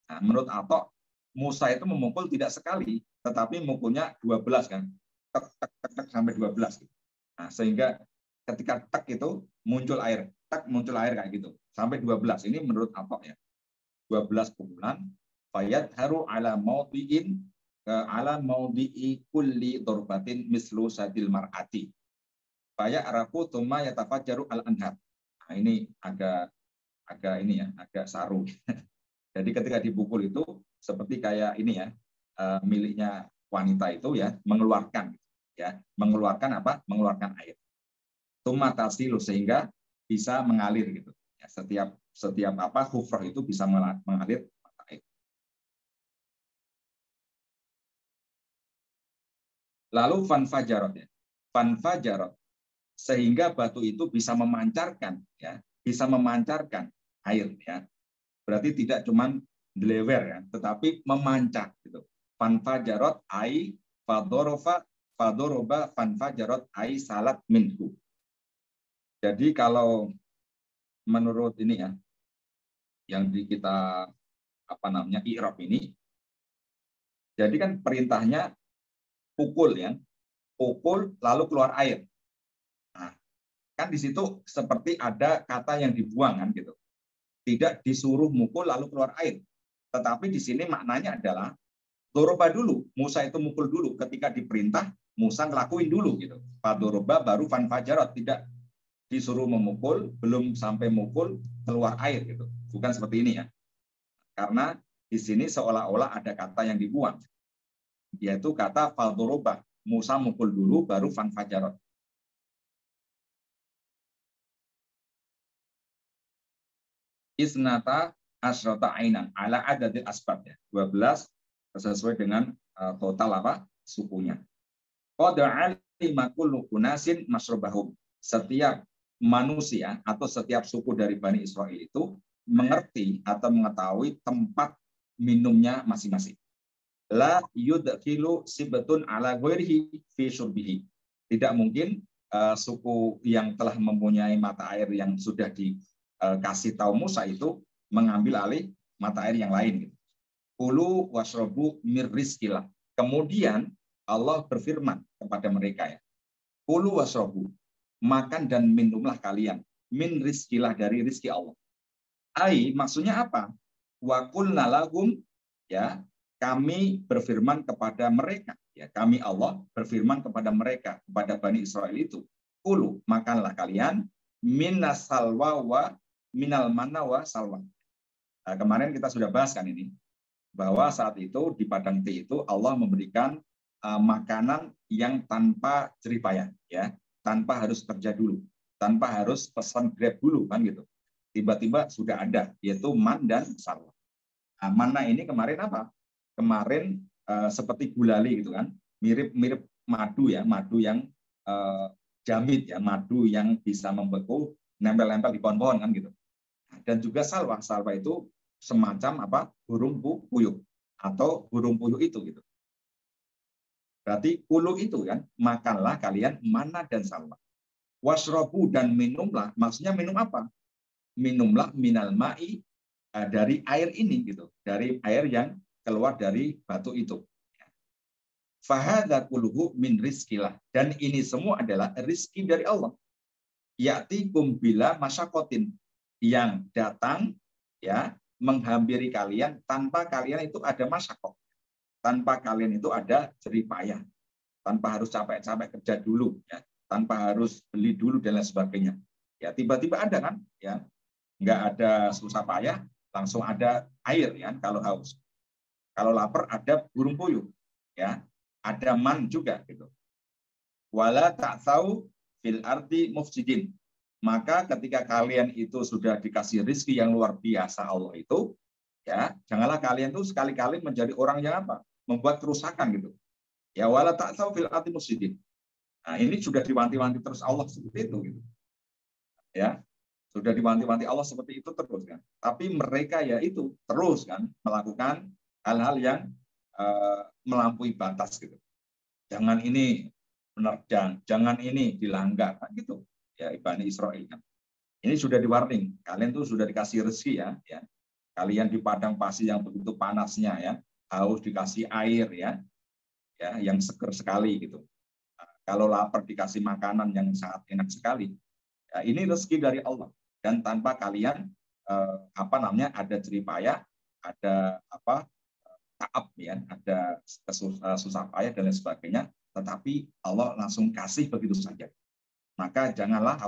Nah, menurut Ata', Musa itu memukul tidak sekali, tetapi mukulnya 12 kan. Tek, tek, tek, tek sampai 12. Nah, sehingga ketika tek itu muncul air. Tek muncul air kayak gitu. Sampai 12. Ini menurut Ata' ya. 12 pukulan. Fayat haru ala maudi'i kulli durbatin mislu sadil mar'ati. Faya arafu tuma yatafajjaru al-anhar. Nah, ini agak ini ya, agak saru. Jadi ketika dipukul itu seperti kayak ini ya, miliknya wanita itu ya, mengeluarkan apa? Mengeluarkan air. Tuma tasilu sehingga bisa mengalir gitu. Ya, setiap apa hufrah itu bisa mengalir air. Lalu fanfajarot ya. Fanfajarot sehingga batu itu bisa memancarkan air ya. Berarti tidak cuman delewer ya, tetapi memancar gitu. Fanfajarot ai fadoroba fanfajarot ai salat minhu. Jadi kalau menurut ini ya, yang kita i'rab ini, jadi kan perintahnya pukul ya, pukul lalu keluar air. Nah, kan di situ seperti ada kata yang dibuang kan gitu. Tidak disuruh mukul lalu keluar air. Tetapi di sini maknanya adalah doroba dulu, Musa itu mukul dulu. Ketika diperintah, Musa ngelakuin dulu gitu. Padoroba baru fanfajarot, tidak disuruh memukul, belum sampai mukul keluar air gitu. Bukan seperti ini ya. Karena di sini seolah-olah ada kata yang dibuang, yaitu kata fadoroba. Musa mukul dulu baru fanfajarot. Isnata asrota ainan ala adadil asbab ya. 12 sesuai dengan total apa sukunya. Qad alima kullu unasin masrabahum. Setiap manusia atau setiap suku dari Bani Israel itu mengerti atau mengetahui tempat minumnya masing-masing. La yudkhilu sibtun ala ghairihi fi syurbihi. Tidak mungkin suku yang telah mempunyai mata air yang sudah dikasih tahu Musa itu mengambil alih mata air yang lain gitu. Kulu wasrobu mir rizkilah. Kemudian Allah berfirman kepada mereka ya. Kulu wasrobu. Makan dan minumlah kalian. Min rizkilah dari rizki Allah. Ai maksudnya apa? Wa qulna lahum ya. Kami berfirman kepada mereka. Ya, kami Allah berfirman kepada mereka. Kepada Bani Israel itu. Kulu makanlah kalian. Minas salwa wa minal manna wa salwa. Nah, kemarin kita sudah bahas kan ini. Bahwa saat itu di padang T itu Allah memberikan makanan yang tanpa jeripayah ya, tanpa harus kerja dulu, tanpa harus pesan Grab dulu kan gitu. Tiba-tiba sudah ada yaitu man dan salwa. Nah, mana ini kemarin apa? Kemarin seperti gulali gitu kan, mirip madu ya, madu yang jamit ya, madu yang bisa membeku nempel-nempel di pohon-pohon kan gitu. Dan juga salwa. Salwa itu semacam apa? Burung puyuh atau burung puyuh itu gitu. Berarti kulu itu kan, makanlah kalian mana dan salwa. Wasrobu dan minumlah, maksudnya minum apa? Minumlah minal ma'i, dari air ini gitu, dari air yang keluar dari batu itu. Fahadha kuluhu min rizkilah, dan ini semua adalah rizki dari Allah. Ya'tikum bila masyakotin, yang datang ya menghampiri kalian tanpa kalian itu ada masyakot, tanpa kalian itu ada jerih payah, tanpa harus capek-capek kerja dulu, ya, tanpa harus beli dulu dan lain sebagainya. Ya tiba-tiba ada kan, ya nggak ada susah payah, langsung ada air ya kalau haus. Kalau lapar ada burung puyuh, ya ada man juga gitu. Wala ta'tsaw fil ardi mufsidin. Maka ketika kalian itu sudah dikasih rizki yang luar biasa Allah itu, ya janganlah kalian tuh sekali-kali menjadi orang yang apa? Membuat kerusakan gitu. Ya wala ta'tsaw fil ardi mufsidin. Nah, ini sudah diwanti-wanti terus Allah seperti itu gitu. Ya. Sudah diwanti-wanti Allah seperti itu terus kan. Tapi mereka ya itu terus kan melakukan hal-hal yang melampaui batas gitu. Jangan ini menerjang, jangan ini dilanggar kan gitu. Ya Bani Israil kan. Ini sudah di-warning, kalian tuh sudah dikasih rezeki ya. Kalian di padang pasir yang begitu panasnya ya, haus dikasih air ya yang seger sekali gitu. Nah, kalau lapar dikasih makanan yang sangat enak sekali. Ya, ini rezeki dari Allah. Dan tanpa kalian ada jerih payah, ada taab ya, ada susah payah dan lain sebagainya, tetapi Allah langsung kasih begitu saja. Maka janganlah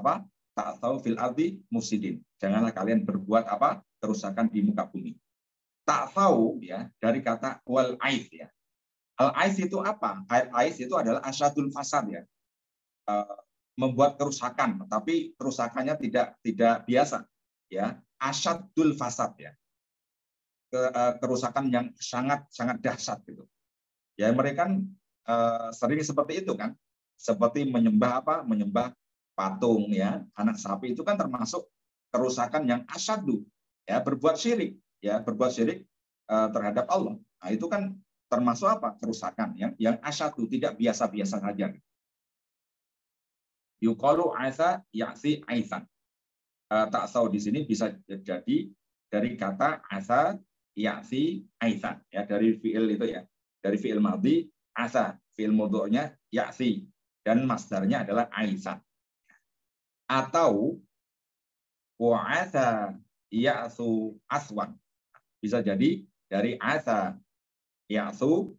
ta'tsaw fil ardi mufsidin. Janganlah kalian berbuat kerusakan di muka bumi. Ta'tsaw ya dari kata wal ais ya. Al ais itu apa? Al ais itu adalah asyadul fasad ya. Membuat kerusakan, tapi kerusakannya tidak biasa ya, asyadul fasad ya, kerusakan yang sangat dahsyat gitu ya. Mereka kan sering seperti itu kan, seperti menyembah patung ya, anak sapi itu kan termasuk kerusakan yang asyadu ya, berbuat syirik terhadap Allah. Nah itu kan termasuk kerusakan yang asyadu, tidak biasa-biasa saja. Yuqalu asa ya'si aisan. Ta'saw di sini bisa jadi dari kata asa ya'si aisan ya, dari fiil itu ya. Dari fiil madhi asa, fiil mudhari'nya ya'si dan masdarnya adalah aisan. Atau wa'asa ya'su aswan. Bisa jadi dari asa ya'su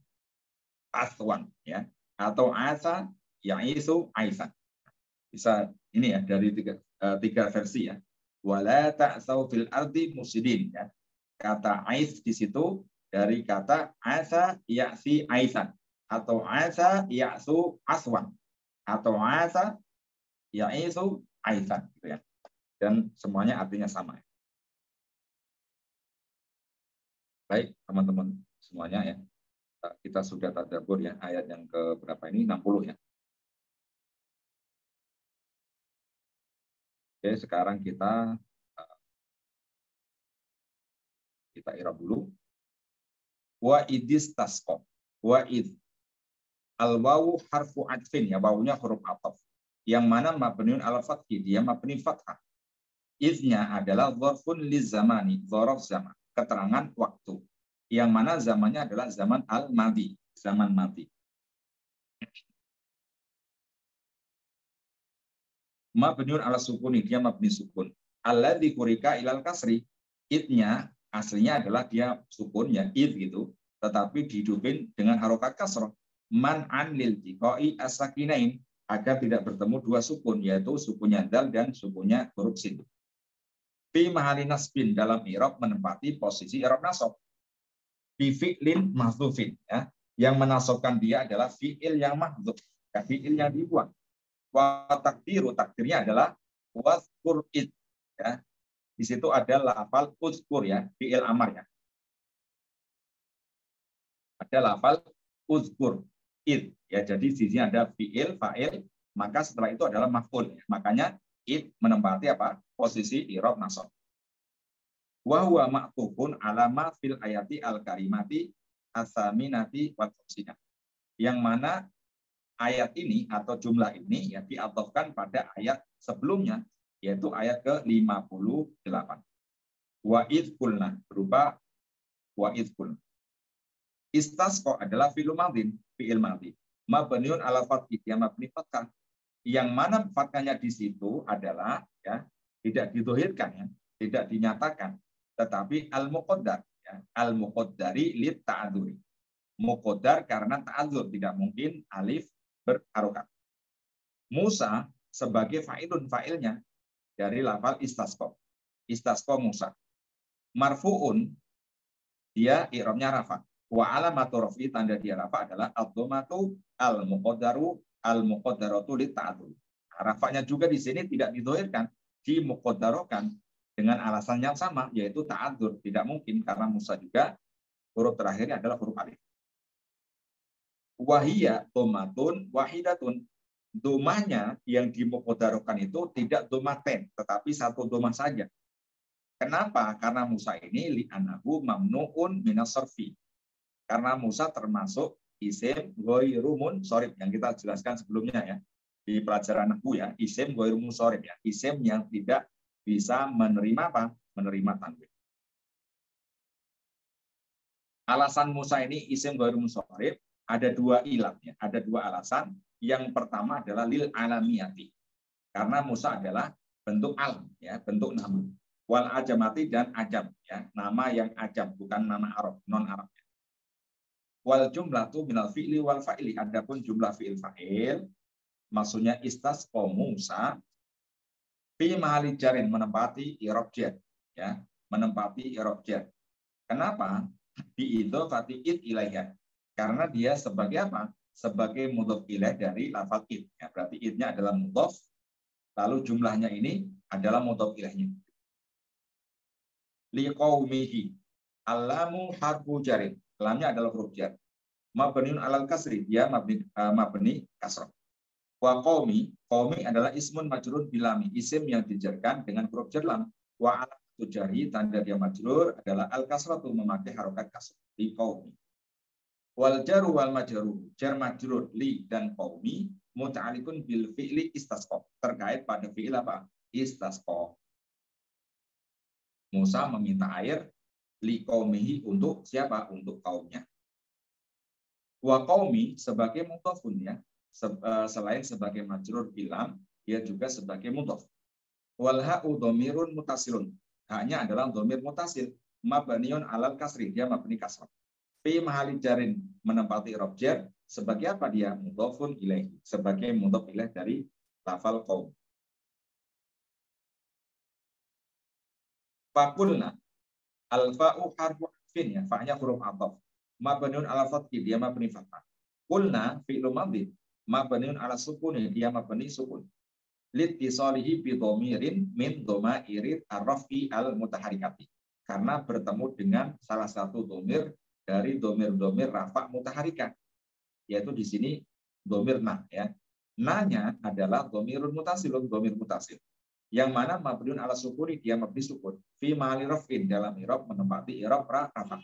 aswan ya, atau asa ya'isu aisan. Bisa ini ya dari tiga versi ya. Wala ta'tsaw fil ardi mufsidin ya. Kata ais di situ dari kata asa ya'si aisan, atau asa ya'su aswan, atau asa ya'isu aisan gitu ya. Dan semuanya artinya sama ya. Baik, teman-teman semuanya ya. Kita sudah tadabbur ya ayat yang ke berapa ini? 60 ya. Oke, sekarang kita i'rab dulu. Wa idis tasqa. Wa id. Al wawu harfu atfin ya, wawunya huruf ataf. Yang mana mabniun ala fathi, dia mabni fathah. Idnya adalah dzarfun lizamani, dzaraf zaman, keterangan waktu. Yang mana zamannya adalah zaman al-madi, zaman madi. Mabniun ala sukuni, dia mabni sukun. Alladzi kurika ilal kasri. Idnya aslinya adalah dia sukun ya, id gitu, tetapi dihidupin dengan harokat kasroh. Man'an lil tiqai as-sakinain, agar tidak bertemu dua sukun, yaitu sukunnya dal dan sukunnya huruf sin. Fi mahali nasbin, dalam i'rab menempati posisi i'rab nasab. Bi fi'lin mahdzufin ya, yang menasobkan dia adalah fi'il yang mahdzuf, ya, fi'il yang dibuang. Wa takdiru, takdirnya adalah wazkur id ya. Di situ ada lafal uzkur ya, fi'il amar ya. Ada lafal uzkur id ya, jadi di sini ada fi'il, fa'il, maka setelah itu adalah maf'ul ya. Makanya Id menempati apa? Posisi i'rab nasab. Wa huwa ma'tufun ala ma fil ayati al-karimati as-saminati wal khamsina. Yang mana ayat ini atau jumlah ini ya diatofkan pada ayat sebelumnya, yaitu ayat ke-58. Wa idh qulna, berupa wa idh qulna. Istasqa adalah fi'il madhin, fi'il madhi. Mabniun ala fathhi, dia mabni fathah. Yang mana fathahnya di situ adalah ya tidak didhahirkan ya, tidak dinyatakan, tetapi al-muqaddar ya, al-muqaddari lit ta'adzuri. Muqaddar karena ta'adzur, tidak mungkin alif berharokat. Musa sebagai fa'ilun, fa'ilnya dari lafal istasqa. Istasqa Musa. Marfu'un, dia i'rabnya rafa. Wa alamatu raf'i, tanda dia rafa adalah ad-dhammatu al-muqaddaratu lit ta'adzur. Rafa'nya juga di sini tidak didhahirkan, dimuqaddarokan dengan alasan yang sama, yaitu ta'adzur. Tidak mungkin karena Musa juga huruf terakhirnya adalah huruf alif. Wahiyya dhammatun wahidatun. Domanya yang dimuqaddarokan itu tidak domaten, tetapi satu doma saja. Kenapa? Karena Musa ini li'anahu mamnu'un minas sarfi. Karena Musa termasuk isim ghairu munsharif yang kita jelaskan sebelumnya ya. Di pelajaran nahwu ya, isim ghairu munsharif ya, isim yang tidak bisa menerima apa? Menerima tanwin. Alasan Musa ini isim ghairu munsharif ada dua ilat ya, ada dua alasan. Yang pertama adalah lil alamiyati. Karena Musa adalah bentuk alam ya, bentuk nama. Wal ajamati dan ajam ya, nama yang ajam bukan nama Arab, non Arab. Wal jumlatu minal fi'li wal fa'ili. Adapun jumlah fi'il fa'il maksudnya istasqa Musa fi mahali jarin, menempati i'rab jar ya, menempati i'rab jar. Kenapa? Bi idzafati id ilaiha. Karena dia sebagai apa? Sebagai mudhof ilaih dari lafaz id ya, berarti idnya adalah mudhof, lalu jumlahnya ini adalah mudhof ilaihnya. Liqaumihi, allamu harfu jarin, lamnya adalah huruf jar. Mabniun alal kasri, dia mabni kasrah. Wa qaumi, qaumi adalah ismun majrur bilami, isim yang dijarkan dengan huruf jar lam. Wa alamatu jarhi, tanda dia majrur adalah al kasratu, memakai harokat kasrah. Li qaumi. Wal jaru wal majrur, jar majrur li dan qaumi muta'alliqun bil fi'li istasqa, terkait pada fi'il apa? Istasqa. Musa meminta air li qaumihi, untuk siapa? Untuk kaumnya. Wa qaumi sebagai mudhofun ya, selain sebagai majrur bilam, dia juga sebagai mudhof. Wal ha'u dhamirun mutasilun, haknya adalah dhamir mutasil, mabniun alal kasri, dia mabni kasrah. Fi mahali jarin, menempati i'rab jar, sebagai apa dia? Mudhofun ilaih, sebagai mudhof ilaih dari lafal qaum. Faqulna, al-fa'u harfu atfin ya, fa'nya huruf ataf. Mabniun ala fathi, dia mabni fathah. Qulna fi'lu madhi, mabniun ala sukuni, dia mabni sukun. Litisalihi bi dhamirin min dhamairi ar-raf'i al-mutaharikati. Karena bertemu dengan salah satu dhamir dari dhamir-dhamir rafa' mutaharika. Yaitu di sini dhamir na ya. Na-nya adalah dhamirun mutasilun, dhamir mutasil. Yang mana mabniun ala sukuni, dia mabni sukun. Fi mahali raf'in, dalam i'rab menempati i'rab rafa'.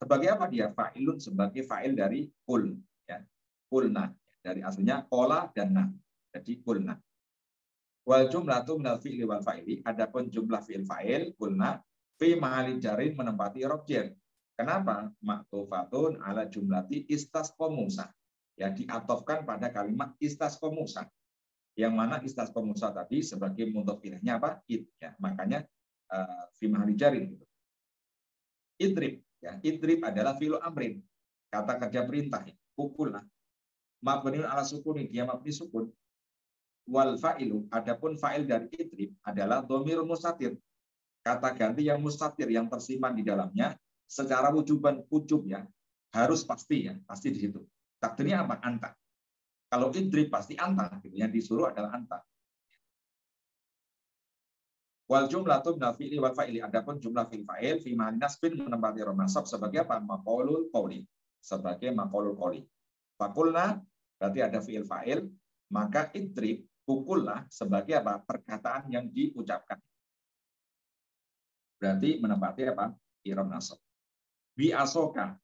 Sebagai apa dia? Fa'ilun, sebagai fa'il dari kul ya. Kulna, dari aslinya kola dan na. Jadi kulna. Wal jumlatu minal fi'li wal fa'ili, adapun jumlah fi'il fa'il kulna fi mahali jarin, menempati i'rab jar. Kenapa? Ma'tufatun ala jumlati istasqa Musa. Ya, diatofkan pada kalimat istasqa Musa. Yang mana istasqa Musa tadi sebagai mudhof ilaihnya apa? Id ya. Makanya fi mahali jarin gitu. Idrib ya, idrib adalah fi'lu amrin, kata kerja perintah ya. Pukullah. Mabniun ala sukuni, dia mabni sukun. Wal fa'ilu, adapun fa'il dari idrib adalah dhamir mustatir, kata ganti yang mustatir, yang tersimpan di dalamnya secara wujub ya, harus pasti ya, pasti di situ. Takdirnya apa? Anta. Kalau idrib pasti anta gitu. Yang disuruh adalah anta. Wal jumlatu minal fi'li wal fa'ili, adapun jumlah fi'il fa'il fi ma'an nasbin, menempati i'rab nasab sebagai apa? Maqaulul qauli, sebagai maqaulul qauli. Faqulna berarti ada fi'il fa'il, maka idrib Pukullah sebagai apa? Perkataan yang diucapkan. Berarti menempati apa? I'rab nasab. Bi asoka.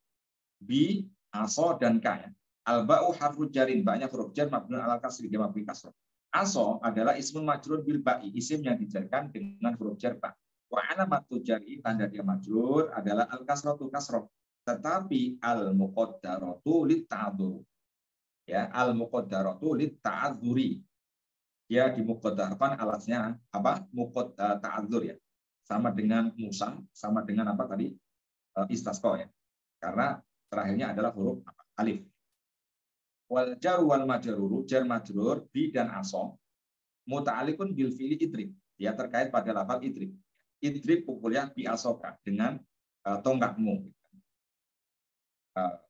Bi, aso, dan ka. Ya. Al-ba'u harfu jarin. Ba'nya huruf jar mabniun ala kasri. Dia mabni kasroh. Aso adalah ismun majrur bil ba'i. Isim yang dijarkan dengan huruf jar ba. Wa alamatu jari. Tanda dia majrur adalah al-kasrotu kasroh. Tetapi al-muqaddaratu lit ta'adzur. Ya, al-muqaddaratu lit ta'adzuri. Dia dimuqaddarkan alasnya apa? Ta'adzur ya. Sama dengan Musa, sama dengan apa tadi? Istasqa ya. Karena terakhirnya adalah huruf alif. Wal jar wal majrur, jar majrur bi dan aso muta'alliqun bil fi'li idrib. Dia terkait pada lafal idrib. Idrib pukulnya bi asoka dengan tonggakmu.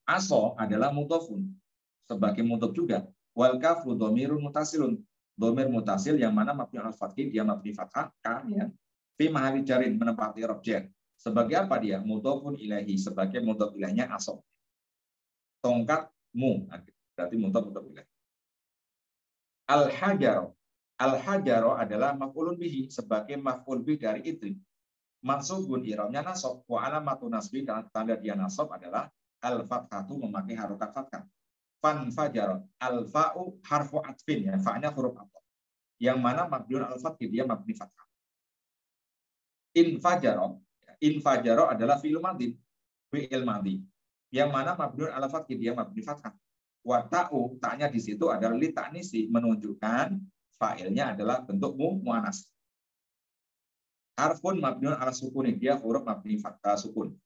Aso adalah mudhofun sebagai mudhof juga. Wal kafu dhamirun mutasilun. Dhamir mutasil yang mana mabni al fathih dia mabni fathah ka ya. Fi mahalli jarin menempati i'rab jar. Sebagai apa dia? Mudhofun ilaihi, sebagai mudhof ilaihnya aso. Tongkatmu, berarti mudhof ilaih. Al-hajaro. Al-hajaro adalah maf'ulun bihi, sebagai maf'ul bih dari idrib. Mansubun i'rabnya nasab, wa alamatu nasbi, karena tanda dia nasab adalah al-fathatu memakai harokat fathah. Fan fajaro. Al-fa'u harfu atfin, ya, fa'nya huruf atf. Yang mana mabniun al-fathih dia mabni fathah. Infajaro. Infajaro adalah fi'il madhi, fi'il madhi, yang mana mabniun ala fathih dia mabni fathah. Wa ta'u, ta'nya di situ adalah li ta'nisi, menunjukkan fa'ilnya adalah bentuk muannas. Harfun mabniun ala sukuni, dia huruf mabni fathah sukun.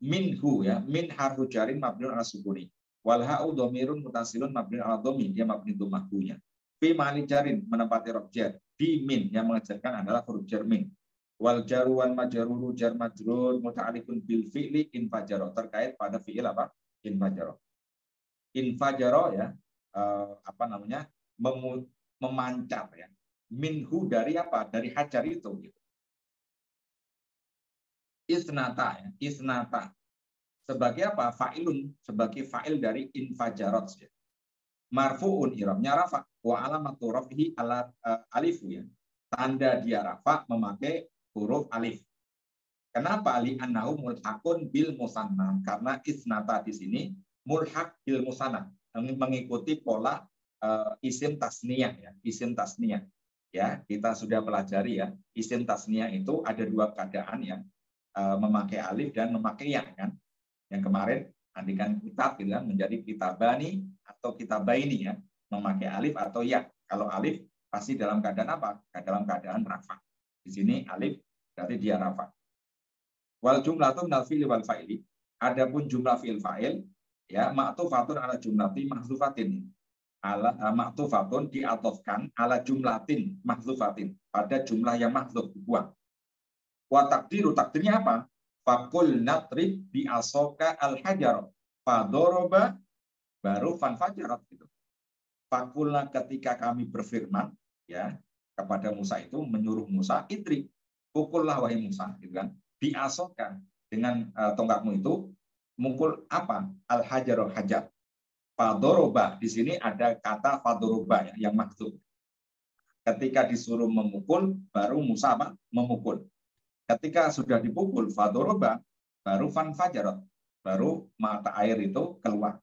Minhu ya, min harfu jarin mabniun ala sukuni. Wal ha'u dhamirun mutasilun mabniun ala dhammi, dia mabni dhammahnya. Fi ma'ali jarin menempati rof jar. Bi min yang mengajarkan adalah huruf jar min. Wal jaru wal majruru jar majrur muta'alliqun bil fi'li infajaro, terkait pada fi'il apa? Infajaro. Infajaro ya, apa namanya? Memancar ya. Minhu dari apa? Dari hajar itu gitu. Isnata ya, isnata. Sebagai apa? Fa'ilun, sebagai fa'il dari infajarot ya. Marfu'un i'rabnya rafa wa alamatu raf'ihi ala alifu ya. Tanda dia rafa memakai huruf alif. Kenapa? Li annahu mulhaqun bil musanna, karena isnata di sini mulhaq bil musanna, mengikuti pola isim tasniyah ya, isim tasniyah. Ya, kita sudah pelajari ya, isim tasniyah itu ada dua keadaan ya, memakai alif dan memakai ya kan. Yang kemarin andikan kitab gitu kan, menjadi kitabani atau kitabaini ya, memakai alif atau ya. Kalau alif pasti dalam keadaan apa? Dalam keadaan rafa. Di sini alif berarti dia rafa. Wal jumlatu minal fi'li wal fa'ili. Adapun jumlah fi'il fa'il ya ma'tufatun ala jumlati mahzufatin. Ala ma'tufatun diatofkan ala jumlatin mahzufatin, pada jumlah yang mahzuf dibuang. Wa takdiru, takdirnya apa? Fakul natrib bi asoka al hajar. Fadoroba baru fanfajarat gitu. Fakulna, ketika kami berfirman ya kepada Musa itu, menyuruh Musa, idrib, pukullah wahai Musa gitu kan. Biasoka, dengan tongkatmu itu mukul apa? Al hajar, hajar. Fadoroba, di sini ada kata fadoroba ya, yang maksud. Ketika disuruh memukul, baru Musa apa? Memukul. Ketika sudah dipukul, fadoroba, baru fanfajarat, baru mata air itu keluar.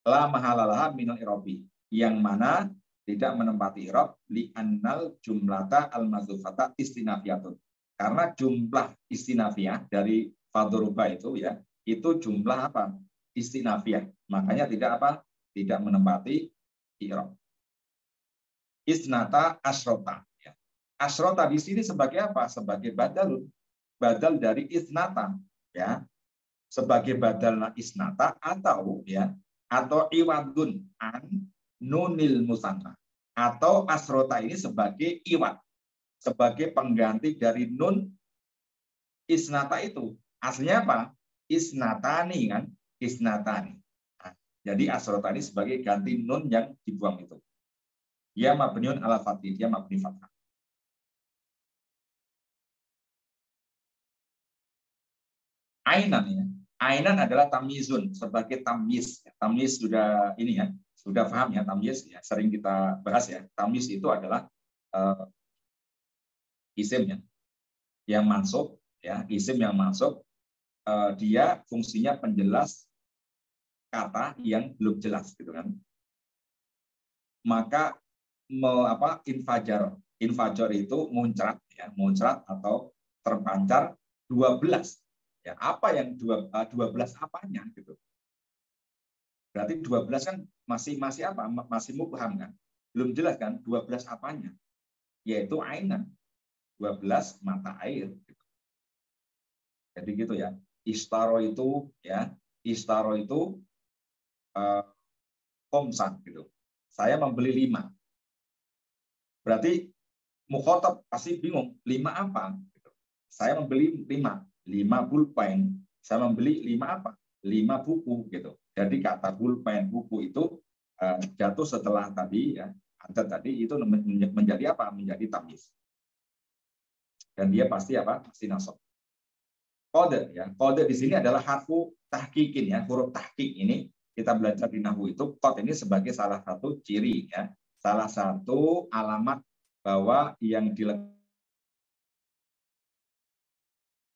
La mahalalaha minal irobi, yang mana tidak menempati irob, li annal jumlata al-mazufata istinafiyatun. Karena jumlah istinafiyah dari fadoroba itu ya, itu jumlah apa? Istinafiyah. Makanya tidak apa? Tidak menempati irob. Isnata asrota. Ya. Asrota di sini sebagai apa? Sebagai badalun. Badal dari isnata. Ya. Sebagai badal isnata atau ya, atau iwadun an nunil musanna. Atau asrota ini sebagai iwad, sebagai pengganti dari nun isnata itu. Aslinya apa? Isnatani kan? Isnatani. Nah, jadi asrota ini sebagai ganti nun yang dibuang itu. Ya mabniun ala fathih, dia mabni fathah. Ainan ya. Ainan adalah tamyizun, sebagai tamyiz. Tamyiz sudah ini ya, Sudah paham ya tamyiz ya, sering kita bahas ya. Tamyiz itu adalah isim ya, yang mansub ya, isim yang mansub, dia fungsinya penjelas kata yang belum jelas gitu kan. Maka infajar itu muncrat ya, muncrat atau terpancar 12 ya. Apa yang 12 apanya gitu. Berarti 12 kan masih apa? Masih mubham kan? Belum jelas kan 12 apanya? Yaitu ainan. 12 mata air gitu. Jadi gitu ya. Istaro itu ya, istaro itu komsan gitu. Saya membeli 5. Berarti mukhotob pasti bingung, 5 apa? Gitu. Saya membeli 5 pulpen. Saya membeli 5 apa? 5 buku gitu. Jadi kata pulpen, buku itu jatuh setelah tadi ya, ada tadi itu menjadi apa? Menjadi tamyiz. Dan dia pasti apa? Pasti nasab. Kode ya, kode di sini adalah harfu tahqiqin ya, huruf tahqiq ini kita belajar di nahwu itu kode ini sebagai salah satu ciri ya, salah satu alamat bahwa yang dilakukan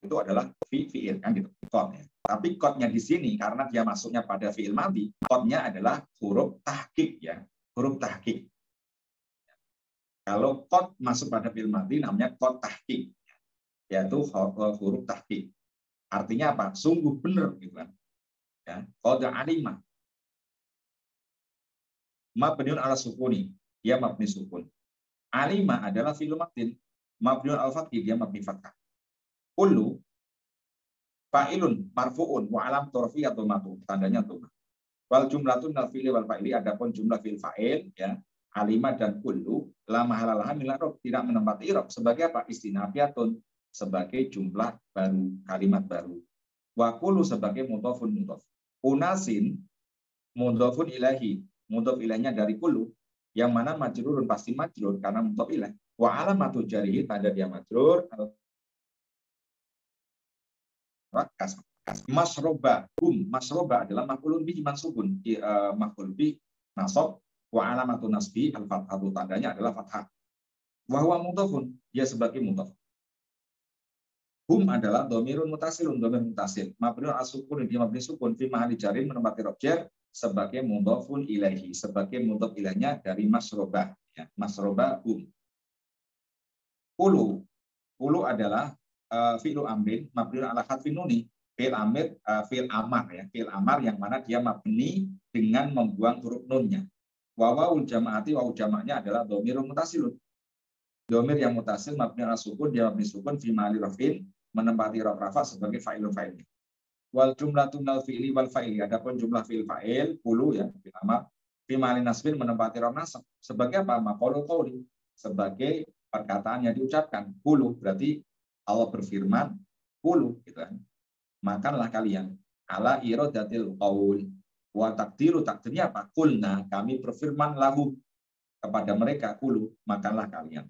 itu adalah fi'il kan gitu, kode. Tapi kodenya di sini karena dia masuknya pada fi'il madhi, kodenya adalah huruf tahqiq ya, huruf tahqiq. Kalau kod masuk pada fi'il madhi namanya kod tahqiq, yaitu huruf tahqiq. Artinya apa? Sungguh benar gitu kan. Ya, qad alima. Mabniun ala sukuni, dia mabni sukun. Alima adalah fi'il madin, mabniun al fathi, dia mabni fathah. Kullu fa'ilun marfu'un wa alam turfiyatu matu, tandanya tuh. Wal jumlatun al fi'li wal fa'ili, adapun jumlah fi'il fa'il ya, alima dan kullu la mahalalah min i'rab, tidak menempati i'rab sebagai apa? Istinafiyatun, sebagai jumlah baru, kalimat baru. Wa kullu sebagai mudhafun mudhaf. Unasin mudhafun ilahi, mudhaf ilahnya dari kullu, yang mana majrurun pasti majrur karena mudhaf ilah. Wa alamatu jarihi, tanda dia majrur masroba. Masroba adalah maf'ulun bihi mansubun, maf'ul bihi nasab, wa alamatu nasbi al fathatu, tandanya adalah fathah. Wa huwa mudhafun, dia sebagai mudhaf. Hum adalah dhamirun mutasilun, dhamir mutasil. Mabniun as-sukun, dia mabni sukun fi mahalli jarin menempati rob jar sebagai mudhafun ilaihi, sebagai mudhaf ilahnya dari masroba ya, masroba hum. Ulu adalah fi'lu amrin mabniun ala hadfin nuni, fi'il amir, fi'il amar ya, fi'il amar yang mana dia mabni dengan membuang huruf nunnya. Wa wawul jamaati, wawu jamaknya adalah dhamirun mutasilun. Dhamir yang mutasil mabniun ala sukun, dia mabni sukun fi mahalli raf'in menempati rob rafa sebagai fa'ilun fa'il. Wal jumlatun al fi'li wal fa'ili, adapun jumlah fi'il fa'il qulu ya, fi'il amar fi mahalli nasbin menempati rob nasab sebagai apa? Maqaulul qauli, sebagai perkataan yang diucapkan. Qulu berarti Allah berfirman, qulu gitu kan. Makanlah kalian ala iradatil qaul. Wa takdiru, takdirnya apa? Qulna, kami berfirman lahu kepada mereka, qulu, makanlah kalian.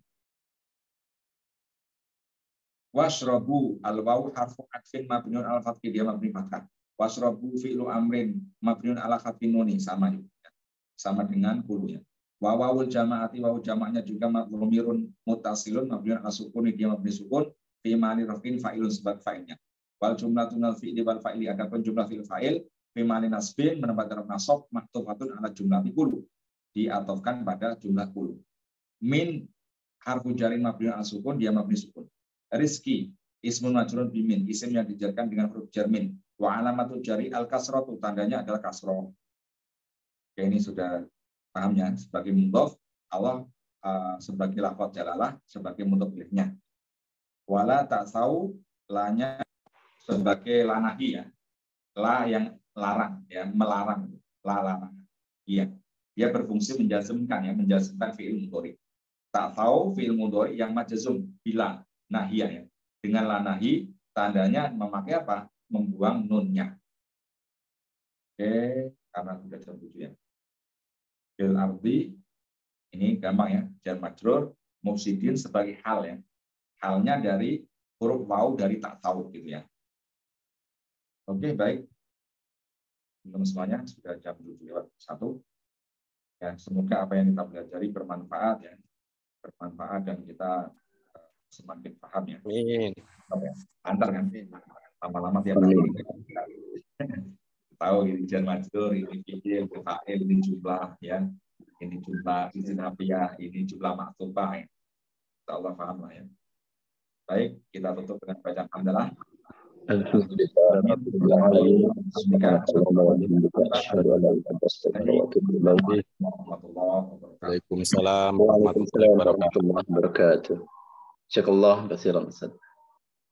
Wasrobu al-wawu harfu atfin mabniun al fathi, dia mabni fathah. Wasrobu fi'lu amrin mabniun ala khatfin nuni, sama juga, sama dengan qulu ya. Wa wawul jamaati, wawu jamaknya juga dhamirun mutasilun mabniun ala sukuni, dia mabni sukun fi ma'ani rafin fa'ilun sebagai fa'ilnya. Wal jumlatun al fi'li wal fa'ili, adapun jumlah fi'il fa'il fi ma'ani nasbin menempati rob nasab maktufatun ala jumlati qulu, diatofkan pada jumlah qulu. Min harfu jarin mabniun ala sukun, dia mabni sukun. Rizki ismun majrurun bimin, isim yang dijarkan dengan huruf jar min. Wa alamatul jari al kasratu, tandanya adalah kasroh. Oke, ini sudah pahamnya. Sebagai mudhaf, Allah sebagai lafadz jalalah, sebagai mudhaf ilaihinya. Wala ta'sau, lanya sebagai lanahi ya, la yang larang ya, melarang, la larang. Iya, dia berfungsi menjazmkan ya, menjazmkan fi'il mudhari. Ta'sau fi'il mudhari yang majzum bila nahiyah ya. Dengan lanahi, tandanya memakai apa? Membuang nunnya. Oke, karena sudah jam 7 ya. Fil ardi, ini gampang ya, jar majrur, mufsidin sebagai hal ya. Halnya dari huruf waw dari tak tahu gitu ya. Oke, baik. Teman-teman semuanya, sudah jam 7 lewat 1. Ya, semoga apa yang kita pelajari bermanfaat ya, bermanfaat dan kita semakin paham ya. Amin. Antar kan, lama-lama tiap hari tahu ini jar majrur, ini fi'il, fa'il, ini jumlah ya, ini jumlah isim hafiyah, ini jumlah maktubah. Insya Allah paham lah ya. Baik, kita tutup dengan bacaan hamdalah. Waalaikumsalam warahmatullahi wabarakatuh. Jazakallah khairan Ustaz.